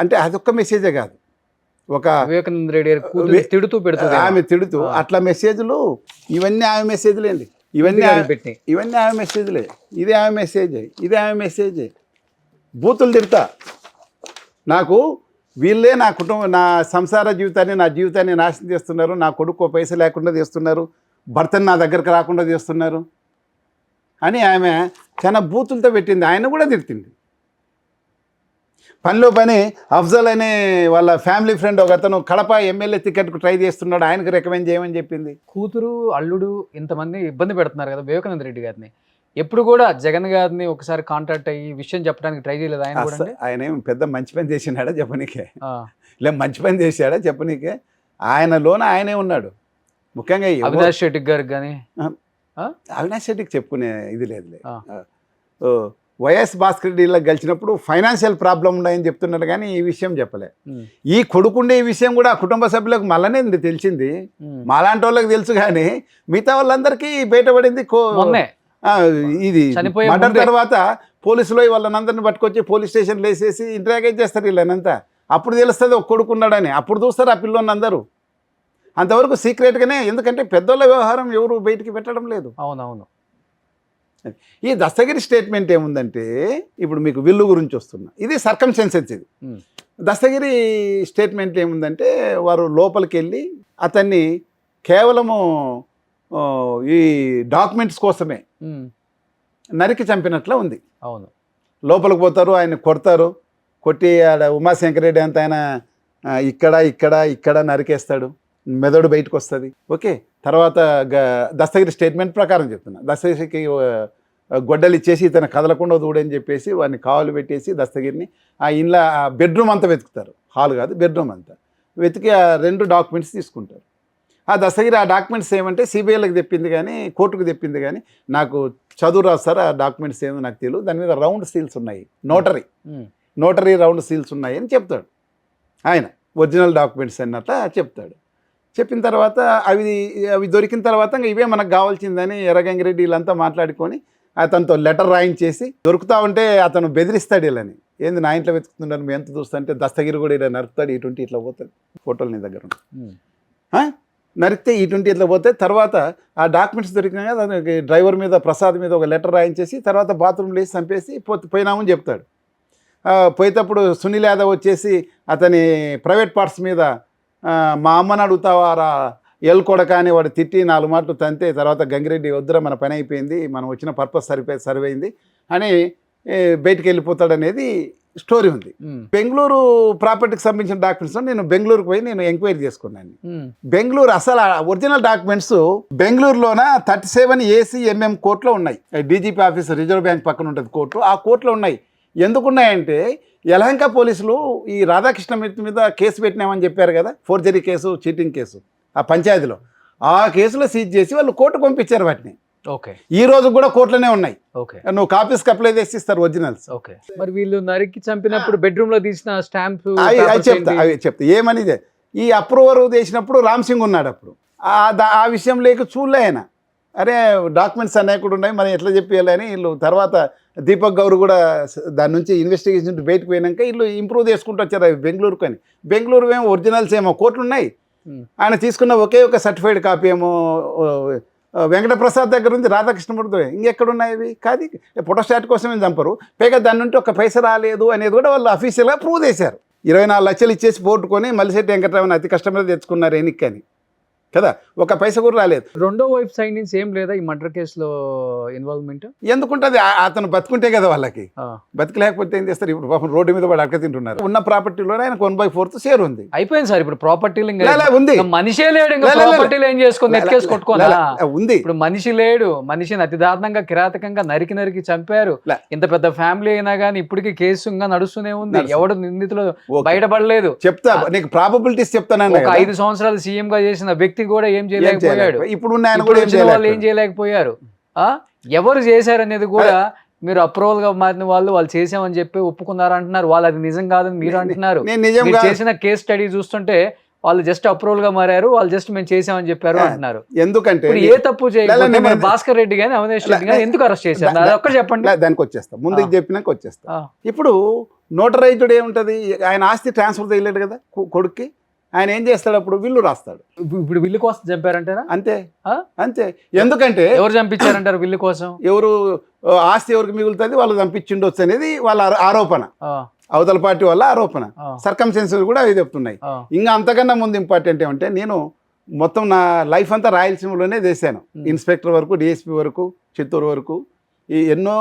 అంటే అదొక్క మెసేజే కాదు, ఒక
వివేకానంద రెడ్డి తిడుతూ పెడుతుంది,
ఆమె తిడుతూ అట్లా మెసేజ్లు, ఇవన్నీ ఆమె మెసేజ్లేండి, ఇవన్నీ ఆమె మెసేజ్లే, ఇదే ఆమె మెసేజే, ఇదే ఆమె మెసేజే. బూతులు తిడతా, నాకు వీళ్ళే నా నా సంసార జీవితాన్ని, నా జీవితాన్ని నాశనం చేస్తున్నారు, నా కొడుకు పైస లేకుండా చేస్తున్నారు, భర్తను నా దగ్గరకు రాకుండా చేస్తున్నారు అని ఆమె చాలా బూతులతో పెట్టింది. ఆయన కూడా తిడుతుంది. పనిలో పని అఫ్జల్ అనే వాళ్ళ ఫ్యామిలీ ఫ్రెండ్ ఒక అతను కడప ఎమ్మెల్యే టికెట్కు ట్రై చేస్తున్నాడు, ఆయనకు రికమెండ్ చేయమని చెప్పింది.
కూతురు అల్లుడు ఇంతమంది ఇబ్బంది పెడుతున్నారు కదా వివేకానంద రెడ్డి గారిని, ఎప్పుడు కూడా జగన్ గారిని ఒకసారి కాంటాక్ట్ అయ్యి విషయం చెప్పడానికి ట్రై చేయలేదు ఆయన కూడా?
ఆయన ఏం పెద్ద మంచి పని చేసినాడా చెప్పనీకే, లే మంచి పని చేశాడా చెప్పనీకే, ఆయనలోన ఆయనే ఉన్నాడు. ముఖ్యంగా
అవినాష్ రెడ్డి గారికి కానీ,
అవినాష్ రెడ్డికి చెప్పుకునే ఇది లేదులే. వైఎస్ భాస్కర్ రెడ్డిలకు గెలిచినప్పుడు ఫైనాన్షియల్ ప్రాబ్లం ఉన్నాయని చెప్తున్నారు కానీ ఈ విషయం చెప్పలే. ఈ కొడుకుండే ఈ విషయం కూడా కుటుంబ సభ్యులకు మళ్ళనే తెలిసింది, మాలాంటి వాళ్ళకి తెలుసు కానీ మిగతా వాళ్ళందరికీ బయటపడింది. ఇది మర్డర్ తర్వాత పోలీసులో వాళ్ళనందరిని పట్టుకొచ్చి పోలీస్ స్టేషన్లో వేసేసి ఇంటరాగేట్ చేస్తారు వీళ్ళనంతా. అప్పుడు తెలుస్తుంది ఒక కొడుకున్నాడని, అప్పుడు చూస్తారు ఆ పిల్లోని అందరూ. అంతవరకు సీక్రెట్గానే, ఎందుకంటే పెద్దోళ్ళ వ్యవహారం ఎవరు బయటికి పెట్టడం లేదు.
అవునవును.
ఈ దస్తగిరి స్టేట్మెంట్ ఏముందంటే, ఇప్పుడు మీకు విల్లు గురించి వస్తున్నా, ఇది సర్కమ్స్టెన్సెస్. ఇది దస్తగిరి స్టేట్మెంట్ ఏముందంటే, వారు లోపలికి వెళ్ళి అతన్ని కేవలము ఈ డాక్యుమెంట్స్ కోసమే నరికి చంపినట్లా ఉంది.
అవును,
లోపలికి పోతారు, ఆయన కొడతారు, కొట్టి ఆడ ఉమాశంకర్ రెడ్డి అంత ఆయన ఇక్కడ ఇక్కడ ఇక్కడ నరికేస్తాడు, మెదడు బయటకు వస్తుంది. ఓకే, తర్వాత దస్తగిరి స్టేట్మెంట్ ప్రకారం చెప్తున్నా, దస్తగిరికి గొడ్డలు ఇచ్చేసి ఇతను కదలకుండా దూడని చెప్పేసి వాడిని కావలు పెట్టేసి దస్తగిరిని ఆ ఇంట్లో బెడ్రూమ్ అంతా వెతుకుతారు, హాల్ కాదు బెడ్రూమ్ అంతా వెతికి ఆ 2 డాక్యుమెంట్స్ తీసుకుంటారు. ఆ దస్తగిరి ఆ డాక్యుమెంట్స్ ఏమంటే సిబిఐలకు తెప్పింది కానీ కోర్టుకు తెప్పింది కానీ నాకు చదువు రాదు సార్, ఆ డాక్యుమెంట్స్ ఏమో నాకు తెలియదు, దాని మీద రౌండ్ సీల్స్ ఉన్నాయి, నోటరీ రౌండ్ సీల్స్ ఉన్నాయి అని చెప్తాడు ఆయన. ఒరిజినల్ డాక్యుమెంట్స్ అన్నట్ల చెప్తాడు. చెప్పిన తర్వాత అవి దొరికిన తర్వాత ఇవే మనకు కావాల్సిందని ఎర్రగంగిరెడ్డి వీళ్ళంతా మాట్లాడుకొని అతనితో లెటర్ రాయించేసి దొరుకుతా ఉంటే అతను బెదిరిస్తాడు వీళ్ళని. ఏంది నా ఇంట్లో వెతుకుతున్నాను మీ ఎంత చూస్తా అంటే దస్తగిరి కూడా ఇలా నరుకుతాడు, ఇటువంటి ఇట్లా పోతుంది, ఫోటోలు నీ దగ్గర ఉంటాయి. నరికితే ఇటువంటి ఇట్లా పోతే తర్వాత ఆ డాక్యుమెంట్స్ దొరికినాక దానికి డ్రైవర్ మీద ప్రసాద్ మీద ఒక లెటర్ రాయించేసి తర్వాత బాత్రూమ్లో వేసి చంపేసి పోయినామని చెప్తాడు. పోయేటప్పుడు సునీల్ యాదవ్ వచ్చేసి అతని ప్రైవేట్ పార్ట్స్ మీద మా అమ్మని అడుగుతావారా కొడక అని వాడు తిట్టి 4 మాటలు తంతే తర్వాత గంగిరెడ్డి వద్దురా మన పని అయిపోయింది, మనం వచ్చిన పర్పస్ సరిపోయింది అని బయటికి వెళ్ళిపోతాడనేది స్టోరీ ఉంది. బెంగళూరు ప్రాపర్టీకి సంబంధించిన డాక్యుమెంట్స్ నేను బెంగళూరుకు పోయి నేను ఎంక్వైరీ చేసుకున్నాను. బెంగళూరు అసలు ఒరిజినల్ డాక్యుమెంట్స్ బెంగళూరులోన 37 ACMM కోర్టులో ఉన్నాయి. డీజీపీ ఆఫీస్ రిజర్వ్ బ్యాంక్ పక్కన ఉంటుంది కోర్టు, ఆ కోర్టులో ఉన్నాయి. ఎందుకున్నాయంటే యలహంక పోలీసులు ఈ రాధాకృష్ణ మీద కేసు పెట్టినామని చెప్పారు కదా, ఫోర్జరీ కేసు, చీటింగ్ కేసు ఆ పంచాయతీలో, ఆ కేసులో సీజ్ చేసి వాళ్ళు కోర్టు పంపించారు వాటిని.
ఓకే,
ఈ రోజు కూడా కోర్టులోనే ఉన్నాయి.
ఓకే,
నువ్వు కాపీస్కి అప్లై చేసి ఇస్తారు ఒరిజినల్స్.
ఓకే, మరి వీళ్ళు నరికి చంపినప్పుడు బెడ్రూమ్ లో తీసిన స్టాంప్
అవి చెప్తా ఏమని ఈ అప్రూవర్ చేసినప్పుడు రామ్ సింగ్ ఉన్నాడు అప్పుడు. ఆ విషయం లేక చూడలే ఆయన. అరే డాక్యుమెంట్స్ అనేకుడు ఉన్నాయి మనం ఎట్లా చెప్పేయాలి అని వీళ్ళు తర్వాత దీపక్ గౌర్ కూడా దాని నుంచి ఇన్వెస్టిగేషన్ బయటకు పోయినాక వీళ్ళు ఇంప్రూవ్ చేసుకుంటూ వచ్చారు అవి బెంగళూరుకు అని. బెంగళూరు ఏమో ఒరిజినల్స్ ఏమో కోర్టులు ఉన్నాయి. ఆయన తీసుకున్న ఒకే ఒక సర్టిఫైడ్ కాపీ ఏమో వెంకటప్రసాద్ దగ్గర ఉంది, రాధాకృష్ణమూర్తి ఇంకెక్కడున్నాయి ఇవి కాదు. ఫోటోస్టాట్ కోసమే చంపరు, పైగా దాని నుండి ఒక పైస రాలేదు అనేది కూడా వాళ్ళు అఫీషియల్గా ప్రూవ్ చేశారు. 24 లక్షలు ఇచ్చేసి పోట్టుకొని మల్లిశెట్టి వెంకటరామన్ అతి కష్టం మీద తెచ్చుకున్నారు ఎన్నికని కదా, ఒక పైస కూడా రాలేదు.
రెండో వైపు సైడ్ నుంచి ఏం లేదా ఈ మర్డర్ కేసులో ఇన్వాల్వ్మెంట్?
ఎందుకుంటుంది, అతను బతుకుంటే కదా వాళ్ళకి, బతికలేకపోతే ఏం చేస్తారు. ఇప్పుడు పాపం రోడ్డు మీద వాడు అడక తింటున్నారు. ఉన్న ప్రాపర్టీలో ఆయన 1/4 షేర్ ఉంది.
అయిపోయింది సార్, ఇప్పుడు ప్రాపర్టీలు
ఉంది,
మనిషే లేడు, ప్రాపర్టీలు ఏం చేసుకుని ఎత్తుకేసి కొట్టుకోవాలా
ఉంది.
ఇప్పుడు మనిషి లేడు, మనిషిని అతి దారుణంగా కిరాతకంగా నరికి చంపారు. ఇంత పెద్ద ఫ్యామిలీ అయినా కానీ ఇప్పటికీ కేసు ఇంకా నడుస్తూనే ఉంది, ఎవడు నిందితులు బయటపడలేదు.
చెప్తా నీకు ప్రాబబిలిటీస్ చెప్తాను.
5 సంవత్సరాలు సీఎం గా చేసిన వ్యక్తి కూడా ఏం చేయలేకపోయాడు,
ఇప్పుడు
వాళ్ళు ఏం చేయలేకపోయారు. ఎవరు చేశారనేది కూడా మీరు అప్రూవల్ గా మారిన వాళ్ళు చేసామని చెప్పి ఒప్పుకున్నారు అంటున్నారు. వాళ్ళు అది నిజం కాదని మీరు అంటున్నారు. మీరు చేసిన కేస్ స్టడీ చూస్తుంటే వాళ్ళు జస్ట్ అప్రూవల్ గా మారారు, వాళ్ళు జస్ట్ మేము చేసామని చెప్పారు అంటున్నారు.
ఎందుకంటే
ఏ తప్పు చేయలేదు భాస్కర్ రెడ్డి గానీ అవినేష్ రెడ్డి గానీ ఎందుకు అరెస్ట్ చేశారు అది ఒక్కటి చెప్పండి.
దానికి వచ్చేస్తా, ముందు చెప్పినాక వచ్చేస్తా. ఇప్పుడు నోటరైజ్డ్ ఏముంటది, ఆయన ఆస్తి ట్రాన్స్ఫర్ చేయలేడు కదా కొడుక్కి, ఆయన ఏం చేస్తాడు అప్పుడు విల్లు రాస్తాడు.
ఇప్పుడు విల్లు కోసం చంపారంటారా?
అంతే అంతే. ఎందుకంటే
ఎవరు చంపించారంటారు విల్లు కోసం?
ఎవరు ఆస్తి ఎవరికి మిగులుతుంది వాళ్ళు చంపించిండొచ్చు అనేది వాళ్ళ ఆరోపణ, అవతల పార్టీ వాళ్ళ ఆరోపణ. సర్కమ్స్టెన్సెస్ కూడా అవి చెప్తున్నాయి. ఇంకా అంతకన్నా ముందు ఇంపార్టెంట్ ఏమంటే నేను మొత్తం నా లైఫ్ అంతా రాయలసీమలోనే చేశాను. ఇన్స్పెక్టర్ వరకు, డిఎస్పీ వరకు, చిత్తూరు వరకు ఈ ఎన్నో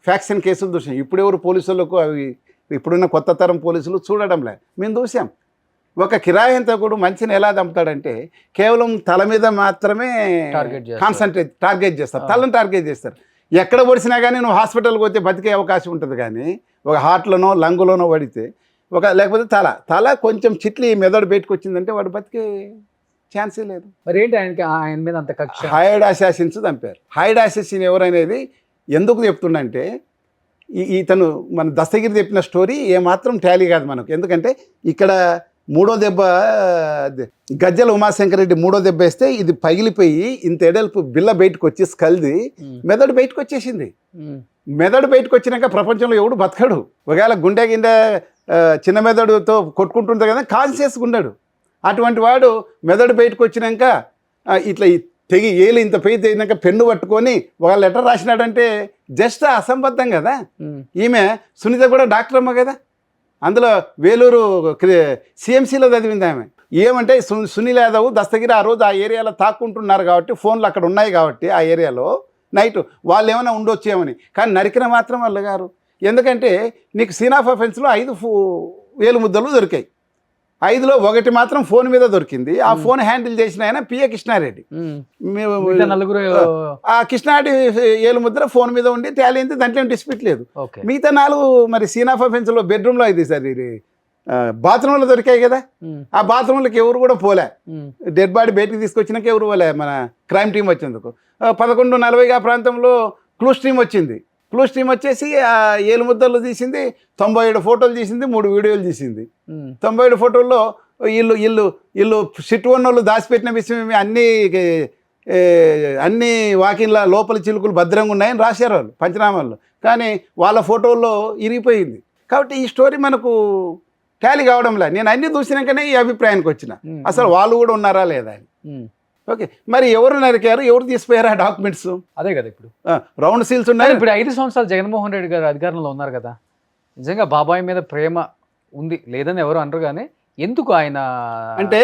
ఫ్యాక్షన్ కేసులు చూసాం. ఇప్పుడు ఎవరు పోలీసులకు అవి ఇప్పుడున్న కొత్త తరం పోలీసులు చూడడంలే, మేము చూసాం. ఒక కిరాయింతకుడు మంచిని ఎలా చంపుతాడంటే కేవలం తల మీద మాత్రమే టార్గెట్ చేస్తారు, తలను టార్గెట్ చేస్తారు. ఎక్కడ పొడిచినా కానీ నువ్వు హాస్పిటల్కి పోతే బతికే అవకాశం ఉంటుంది. కానీ ఒక హార్ట్లోనో లంగులోనో పడితే లేకపోతే తల కొంచెం చిట్లి మెదడు బయటకు వచ్చిందంటే వాడు బతికే ఛాన్సే లేదు.
మరి ఏంటి ఆయన మీద అంత కక్ష?
హైడ్ అసాసిన్స్ చంపారు. హైడ్ అసాసిన్ ఎవరనేది ఎందుకు చెప్తుండంటే ఇతను మన దస్తగిరి చెప్పిన స్టోరీ ఏమాత్రం టాలీ కాదు మనకు. ఎందుకంటే ఇక్కడ 3వ దెబ్బ గజ్జల ఉమాశంకర్ రెడ్డి 3వ దెబ్బ వేస్తే ఇది పగిలిపోయి ఇంత ఎడల్పు బిల్ల బయటకు వచ్చి స్కల్ది మెదడు బయటకు వచ్చేసింది. మెదడు బయటకు వచ్చినాక ప్రపంచంలో ఎవడు బతకడు. ఒకవేళ గుండె చిన్న మెదడుతో కొట్టుకుంటుంది కదా, కాన్షియస్గా ఉండడు. అటువంటి వాడు మెదడు బయటకు వచ్చినాక ఇట్లా తెగి ఏలు ఇంత పెయి తెగినాక పెన్ను పట్టుకొని ఒక లెటర్ రాసినాడంటే జస్ట్ అసంబద్ధం కదా. ఈమె సునీత కూడా డాక్టర్ అమ్మ కదా, అందులో వేలూరు సిఎంసీలో చదివింది ఆమె. ఏమంటే సునీల్ యాదవ్ దస్తగిరి ఆ రోజు ఆ ఏరియాలో తాక్కుంటున్నారు కాబట్టి ఫోన్లు అక్కడ ఉన్నాయి కాబట్టి ఆ ఏరియాలో నైట్ వాళ్ళు ఏమైనా ఉండొచ్చేమని. కానీ నరికిన మాత్రం వాళ్ళు గారు. ఎందుకంటే నీకు సీన్ ఆఫ్ అఫెన్స్లో 5 వేలు ముద్దలు దొరికాయి. 5లో 1 మాత్రం ఫోన్ మీద దొరికింది. ఆ ఫోన్ హ్యాండిల్ చేసిన ఆయన పిఏ కృష్ణారెడ్డి. ఆ కృష్ణారెడ్డి ఏలు ముద్ర ఫోన్ మీద ఉండి తేలింది, దాంట్లో ఏం డిస్ప్యూట్ లేదు. మిగతా 4 మరి సీన్ ఆఫ్ అఫెన్స్ లో బెడ్రూమ్ లో ఇది సార్ ఇది బాత్రూంలో దొరికాయి కదా. ఆ బాత్రూంలోకి ఎవరు కూడా పోలే, డెడ్ బాడీ బయటకు తీసుకొచ్చినాక ఎవరు పోలే. మన క్రైమ్ టీం వచ్చేందుకు 11:40 ఆ ప్రాంతంలో క్లూస్ టీం వచ్చింది. క్లూస్ టీం వచ్చేసి ఆ ఏలు ముద్దలు తీసింది, 97 ఫోటోలు తీసింది, 3 వీడియోలు తీసింది. 97 ఫోటోల్లో ఇల్లు సిట్ వన్ వాళ్ళు దాచిపెట్టిన విషయం అన్నీ అన్ని వాకిన్ల లోపల చిలుకలు భద్రంగా ఉన్నాయని రాశారు వాళ్ళు పంచనామాల్లో. కానీ వాళ్ళ ఫోటోల్లో ఇరిగిపోయింది. కాబట్టి ఈ స్టోరీ మనకు టాలీ కావడంలే. నేను అన్ని చూసినాకనే ఈ అభిప్రాయానికి వచ్చిన, అసలు వాళ్ళు కూడా ఉన్నారా లేదా అని. ఓకే, మరి ఎవరు నరికారు, ఎవరు తీసిపోయారు ఆ డాక్యుమెంట్స్?
అదే కదా ఇప్పుడు
రౌండ్ సీల్స్ ఉన్నాయి.
ఇప్పుడు 5 సంవత్సరాలు జగన్మోహన్ రెడ్డి గారు అధికారంలో ఉన్నారు కదా, నిజంగా బాబాయ్ మీద ప్రేమ ఉంది లేదని ఎవరు అనరు, కానీ ఎందుకు ఆయన
అంటే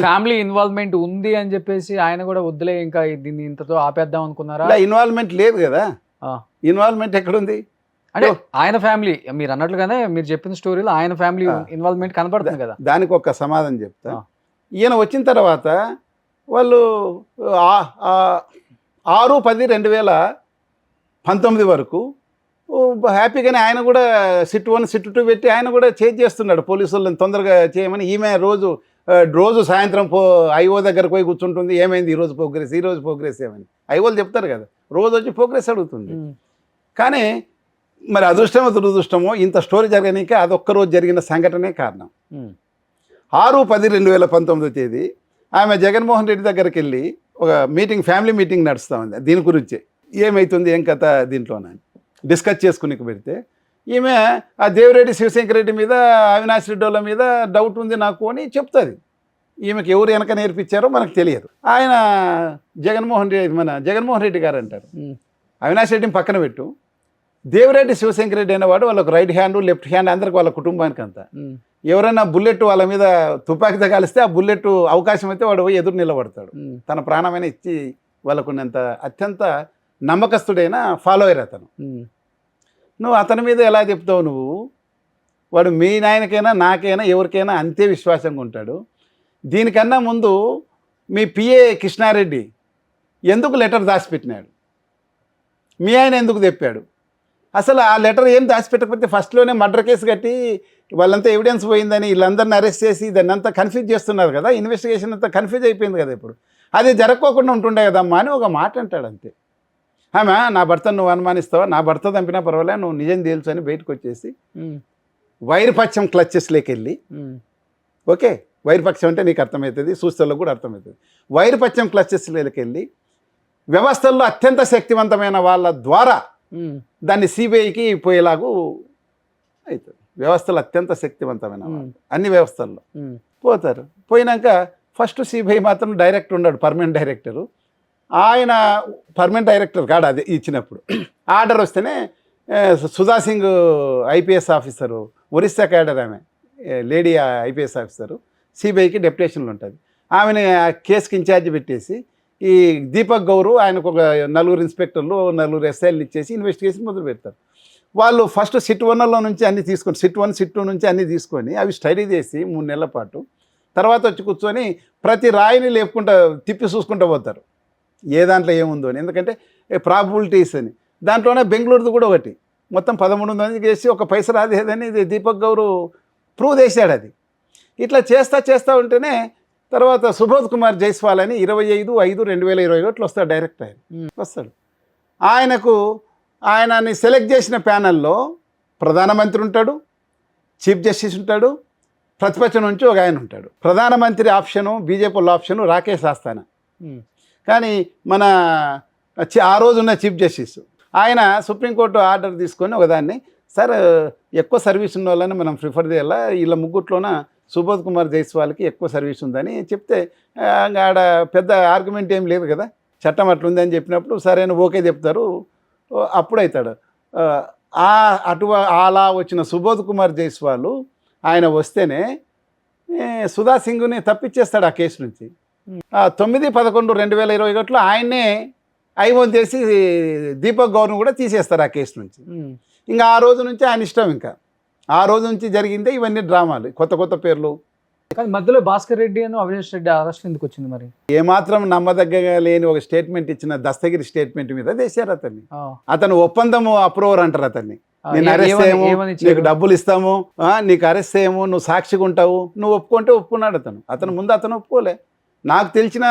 ఫ్యామిలీ ఇన్వాల్వ్మెంట్ ఉంది అని చెప్పేసి ఆయన కూడా వద్దులే ఇంకా దీన్ని ఇంతతో ఆపేద్దాం అనుకున్నారా?
ఇన్వాల్వ్మెంట్ లేదు కదా. ఇన్వాల్వ్మెంట్ ఎక్కడుంది
అంటే ఆయన ఫ్యామిలీ, మీరు అన్నట్లుగానే మీరు చెప్పిన స్టోరీలో ఆయన ఫ్యామిలీ ఇన్వాల్వ్మెంట్ కనపడుతుంది కదా.
దానికి ఒక సమాధానం చెప్తా. ఈయన వచ్చిన తర్వాత వాళ్ళు 6/10/2019 వరకు హ్యాపీగానే ఆయన కూడా సిట్ 1 సిట్ 2 పెట్టి ఆయన కూడా చేస్తున్నాడు పోలీసు వాళ్ళని తొందరగా చేయమని. ఈమె రోజు సాయంత్రం ఐఓ దగ్గరకు పోయి కూర్చుంటుంది, ఏమైంది ఈరోజు ప్రోగ్రెస్ ఏమైంది, ఐఓలు చెప్తారు కదా, రోజు వచ్చి ప్రోగ్రెస్ అడుగుతుంది. కానీ మరి అదృష్టమో దురదృష్టమో ఇంత స్టోరీ జరగనీకే అదొక్కరోజు జరిగిన సంఘటనే కారణం. 6/10/2019 తేదీ ఆమె జగన్మోహన్ రెడ్డి దగ్గరికి వెళ్ళి ఒక ఫ్యామిలీ మీటింగ్ నడుస్తూ ఉంది దీని గురించి, ఏమవుతుంది ఏం కథ దీంట్లోనే డిస్కస్ చేసుకుని పెడితే, ఈమె ఆ దేవిరెడ్డి శివశంకర్ రెడ్డి మీద అవినాష్ రెడ్డి వాళ్ళ మీద డౌట్ ఉంది నాకు అని చెప్తుంది. ఈమెకి ఎవరు వెనక నేర్పించారో మనకు తెలియదు. ఆయన జగన్మోహన్ రెడ్డి గారు అంటారు, అవినాష్ రెడ్డిని పక్కన పెట్టు, దేవిరెడ్డి శివశంకర్ రెడ్డి అనేవాడు వాళ్ళకు రైట్ హ్యాండ్ లెఫ్ట్ హ్యాండ్ అందరికి, వాళ్ళ కుటుంబానికి అంతా. ఎవరైనా బుల్లెట్ వాళ్ళ మీద తుపాకీతో కలిస్తే ఆ బుల్లెట్ అవకాశం అయితే వాడు పోయి ఎదురు నిలబడతాడు. తన ప్రాణమైన ఇచ్చి వాళ్ళకున్నంత అత్యంత నమ్మకస్తుడైన ఫాలోయర్ అతను. నువ్వు అతని మీద ఎలా చెప్తావు? నువ్వు వాడు మీ నాయనకైనా నాకైనా ఎవరికైనా అంతే విశ్వాసంగా ఉంటాడు. దీనికన్నా ముందు మీ పిఏ కృష్ణారెడ్డి ఎందుకు లెటర్ దాచిపెట్టినాడు, మీ ఆయన ఎందుకు తెప్పాడు? అసలు ఆ లెటర్ ఏం దాచిపెట్టకపోతే ఫస్ట్లోనే మర్డర్ కేసు కట్టి వాళ్ళంతా ఎవిడెన్స్ పోయిందని వీళ్ళందరిని అరెస్ట్ చేసి దాన్ని అంతా కన్ఫ్యూజ్ చేస్తున్నారు కదా, ఇన్వెస్టిగేషన్ అంతా కన్ఫ్యూజ్ అయిపోయింది కదా. ఇప్పుడు అది జరగకోకుండా ఉంటుండే కదమ్మా అని ఒక మాట అంటాడు అంతే. ఆమె నా భర్తను నువ్వు అనుమానిస్తావా, నా భర్త చంపినా పర్వాలే, నువ్వు నిజం తేల్చు అని బయటకు వచ్చేసి వైరపక్షం క్లచెస్లోకి వెళ్ళి, ఓకే వైరపక్షం అంటే నీకు అర్థమవుతుంది, చూస్తలకు కూడా అర్థమవుతుంది, వైరపక్షం క్లచెస్లోకి వెళ్ళి వ్యవస్థల్లో అత్యంత శక్తివంతమైన వాళ్ళ ద్వారా దాన్ని సిబిఐకి పోయేలాగూ అవుతుంది. వ్యవస్థలు అత్యంత శక్తివంతమైన అన్ని వ్యవస్థల్లో పోతారు. పోయినాక ఫస్ట్ సిబిఐ మాత్రం డైరెక్టర్ ఉన్నాడు, పర్మనెంట్ డైరెక్టరు. ఆయన పర్మనెంట్ డైరెక్టర్ కాదు అది ఇచ్చినప్పుడు. ఆర్డర్ వస్తేనే Sudha Singh IPS officer, Orissa cadre, ఆమె లేడీ ఐపీఎస్ ఆఫీసరు, సిబిఐకి డెప్యుటేషన్లు ఉంటుంది. ఆమెను కేసుకి ఇన్ఛార్జ్ పెట్టేసి ఈ దీపక్ గౌరు ఆయనకు ఒక 4 ఇన్స్పెక్టర్లు 4 ఎస్ఐలు ఇచ్చేసి ఇన్వెస్టిగేషన్ మొదలు పెడతారు. వాళ్ళు ఫస్ట్ సిట్ 1లో నుంచి అన్నీ తీసుకొని, సిట్ 1 సిట్ 2 నుంచి అన్నీ తీసుకొని అవి స్టడీ చేసి 3 నెలల పాటు తర్వాత వచ్చి కూర్చొని ప్రతి రాయిని లేపుకుంటూ తిప్పి చూసుకుంటూ పోతారు ఏ దాంట్లో ఏముందో అని. ఎందుకంటే ప్రాబిలిటీస్ అని దాంట్లోనే బెంగళూరుది కూడా ఒకటి మొత్తం 13 మందికి చేసి ఒక పైస రాదేదని దీపక్ గౌరు ప్రూవ్ చేశాడు. అది ఇట్లా చేస్తూ ఉంటేనే తర్వాత సుబోధ్ కుమార్ జైస్వాల్ అని 25/5/2021 వస్తాడు డైరెక్ట్. ఆయన వస్తాడు. ఆయనని సెలెక్ట్ చేసిన ప్యానెల్లో ప్రధానమంత్రి ఉంటాడు, చీఫ్ జస్టిస్ ఉంటాడు, ప్రతిపక్షం నుంచి ఒక ఆయన ఉంటాడు. ప్రధానమంత్రి option BJP option Rakesh Asthana, కానీ మన ఆ రోజున్న చీఫ్ జస్టిస్ ఆయన సుప్రీంకోర్టు ఆర్డర్ తీసుకొని ఒకదాన్ని, సార్ ఎక్కువ సర్వీస్ ఉన్న వాళ్ళని మనం ప్రిఫర్ చేయాలా, వీళ్ళ ముగ్గుట్లోన సుబోధ్ కుమార్ జైస్వాల్కి ఎక్కువ సర్వీస్ ఉందని చెప్తే ఆడ పెద్ద ఆర్గ్యుమెంట్ ఏం లేదు కదా, చట్టం అట్లుంది అని చెప్పినప్పుడు సరైన ఓకే చెప్తారు, అప్పుడవుతాడు. అలా వచ్చిన సుబోధ్ కుమార్ జైస్వాల్ ఆయన వస్తేనే సుధా సింగ్ని తప్పించేస్తాడు ఆ కేసు నుంచి. 9/11/2021 ఆయన్నే ఐఓన్ చేసి దీపక్ గౌర్ను కూడా తీసేస్తారు ఆ కేసు నుంచి. ఇంకా ఆ రోజు నుంచి ఆయన ఇష్టం, ఇంకా ఆ రోజు నుంచి జరిగిందే ఇవన్నీ డ్రామాలు, కొత్త పేర్లు.
కానీ మధ్యలో భాస్కర్ రెడ్డి అని అవినాష్ రెడ్డి అరెస్ట్ ఎందుకు వచ్చింది మరి?
ఏమాత్రం నమ్మదగ్గగా లేని ఒక స్టేట్మెంట్ ఇచ్చిన దస్తగిరి స్టేట్మెంట్ మీద వేసారు అతన్ని. అతను ఒప్పందము అప్రూవర్ అంటారు అతన్ని. నేను అరెస్ట్ చేయము, నీకు డబ్బులు ఇస్తాము, నీకు అరెస్ట్ చేయము, నువ్వు సాక్షిగా ఉంటావు, నువ్వు ఒప్పుకుంటే ఒప్పుకున్నాడు అతను ముందు అతను ఒప్పుకోలే. నాకు తెలిసిన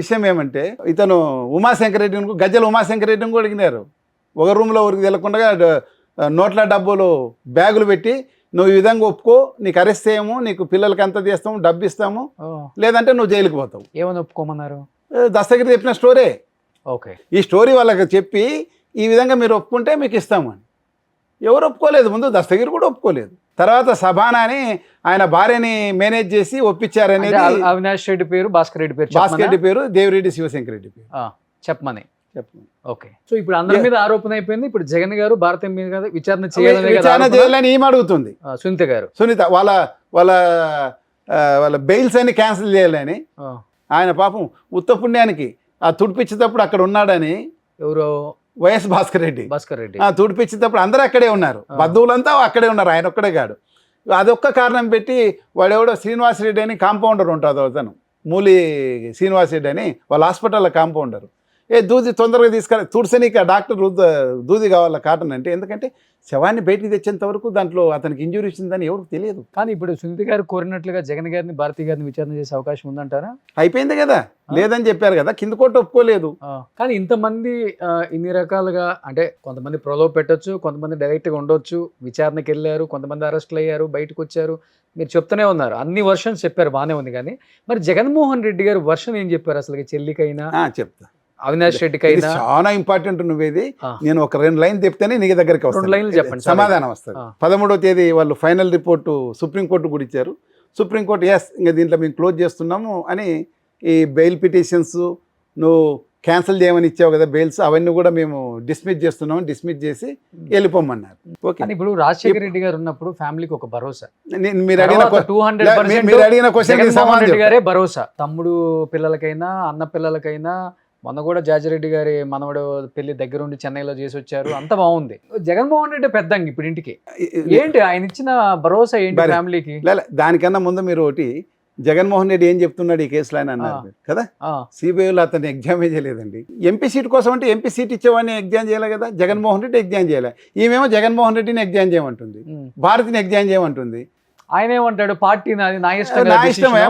విషయం ఏమంటే ఇతను ఉమాశంకర్ రెడ్డిని, గజ్జల ఉమాశంకర్ రెడ్డిని కూడా అడిగినారు. ఒక రూమ్లో ఊరికి తెలకుండా నోట్ల డబ్బులు బ్యాగులు పెట్టి, నువ్వు ఈ విధంగా ఒప్పుకో, నీకు అరెస్ట్ చేయము, నీకు పిల్లలకి అంత చేస్తాము, డబ్బు ఇస్తాము, లేదంటే నువ్వు జైలుకి పోతావు.
ఏమని ఒప్పుకోమన్నారు?
దస్తగిరి చెప్పిన స్టోరీ.
ఓకే.
ఈ స్టోరీ వాళ్ళకి చెప్పి ఈ విధంగా మీరు ఒప్పుకుంటే మీకు ఇస్తామని. ఎవరు ఒప్పుకోలేదు, ముందు దస్తగిరి కూడా ఒప్పుకోలేదు. తర్వాత సభానా అని ఆయన భార్యని మేనేజ్ చేసి ఒప్పించారనేది.
అవినాష్ రెడ్డి పేరు, భాస్కర్ రెడ్డి పేరు,
భాస్కర్ రెడ్డి పేరు, దేవిరెడ్డి శివశంకర్ రెడ్డి పేరు
చెప్పమని.
చెప్పు.
ఓకే. సో ఇప్పుడు అందరి మీద ఆరోపణ అయిపోయింది. ఇప్పుడు జగన్ గారు భారత మీద కదా విచారణ
విచారణ చేయాలని ఈమె అడుగుతుంది.
సునీత గారు,
సునీత వాళ్ళ వాళ్ళ వాళ్ళ బెయిల్స్ అన్ని క్యాన్సిల్ చేయాలని. ఆయన పాపం ఉత్త పుణ్యానికి ఆ తుడిపించేటప్పుడు అక్కడ ఉన్నాడని.
ఎవరో
వైఎస్ భాస్కర్ రెడ్డి తుడిపించేటప్పుడు అందరూ అక్కడే ఉన్నారు, బంధువులంతా అక్కడే ఉన్నారు, ఆయన ఒక్కడే కాడు. అదొక్క కారణం పెట్టి వాడెవడో శ్రీనివాసరెడ్డి అని కాంపౌండర్ ఉంటుంది అతను, మూలి శ్రీనివాసరెడ్డి అని, వాళ్ళ హాస్పిటల్లో కాంపౌండర్. దూది తొందరగా తీసుకెళ్ళి తుడిసనికి డాక్టర్ దూది కావాల కాటన్ అంటే, ఎందుకంటే శవాన్ని బయటికి తెచ్చేంత వరకు దాంట్లో అతనికి ఇంజురీ ఇచ్చిందని ఎవరికి తెలియదు.
కానీ ఇప్పుడు సునీత గారు కోరినట్లుగా జగన్ గారిని, భారతి గారిని విచారణ చేసే అవకాశం ఉందంటారా?
అయిపోయింది కదా, లేదని చెప్పారు కదా, కింద కోర్టు ఒప్పుకోలేదు.
కానీ ఇంతమంది ఇన్ని రకాలుగా, అంటే కొంతమంది ప్రలోభ పెట్టచ్చు, కొంతమంది డైరెక్ట్గా ఉండొచ్చు, విచారణకి వెళ్ళారు, కొంతమంది అరెస్టులు అయ్యారు, బయటకు వచ్చారు, మీరు చెప్తూనే ఉన్నారు, అన్ని వర్షన్స్ చెప్పారు, బాగానే ఉంది. కానీ మరి జగన్మోహన్ రెడ్డి గారు వర్షన్ ఏం చెప్పారు అసలు? చెల్లికైనా
చెప్తా,
అవినాష్ రెడ్డికైనా
చాలా ఇంపార్టెంట్. నువ్వేది నేను ఒక 2 లైన్ చెప్తేనే నీ దగ్గరికి వస్తాను,
లైన్లు చెప్పండి,
సమాధానం వస్తుంది. 13వ తేదీ వాళ్ళు ఫైనల్ రిపోర్టు సుప్రీంకోర్టు కూడా ఇచ్చారు. సుప్రీంకోర్టు ఇంకా దీంట్లో మేము క్లోజ్ చేస్తున్నాము అని, ఈ బెయిల్ పిటిషన్స్ నువ్వు క్యాన్సిల్ చేయమని ఇచ్చావు కదా బెయిల్స్, అవన్నీ కూడా మేము డిస్మిస్ చేస్తున్నాము, డిస్మిస్ చేసి వెళ్ళిపోమన్నారు. ఓకే.
ఇప్పుడు రాజశేఖర రెడ్డి గారు ఉన్నప్పుడు ఫ్యామిలీకి ఒక భరోసా,
మీరు అడిగిన
200% జగన్మోహన్ రెడ్డి గారే భరోసా. తమ్ముడు పిల్లలకైనా, అన్న పిల్లలకైనా, మొన్న కూడా జాజిరెడ్డి గారి మనవడు పెళ్లి దగ్గరుండి చెన్నైలో చేసి వచ్చారు, అంత బాగుంది. జగన్మోహన్ రెడ్డి పెద్దంగి ఇప్పుడు ఇంటికి ఏంటి ఆయన ఇచ్చిన భరోసా ఏంటి ఫ్యామిలీకి?
దానికన్నా ముందు మీరు ఒకటి, జగన్మోహన్ రెడ్డి ఏం చెప్తున్నాడు ఈ కేసులో అని అన్నారు కదా, సిబిఐలో అతను ఎగ్జామే చేయలేదండి. ఎంపీ సీట్ కోసం అంటే ఎంపీ సీట్ ఇచ్చేవాడిని ఎగ్జామ్ చేయలే కదా, జగన్మోహన్ రెడ్డి ఎగ్జామ్ చేయలే. ఈమెమో జగన్మోహన్ రెడ్డిని ఎగ్జామ్ చేయమంటుంది, భారతిని ఎగ్జామ్ చేయమంటుంది.
ఆయన ఏమంటాడు, పార్టీ నాది, నా ఇష్టం.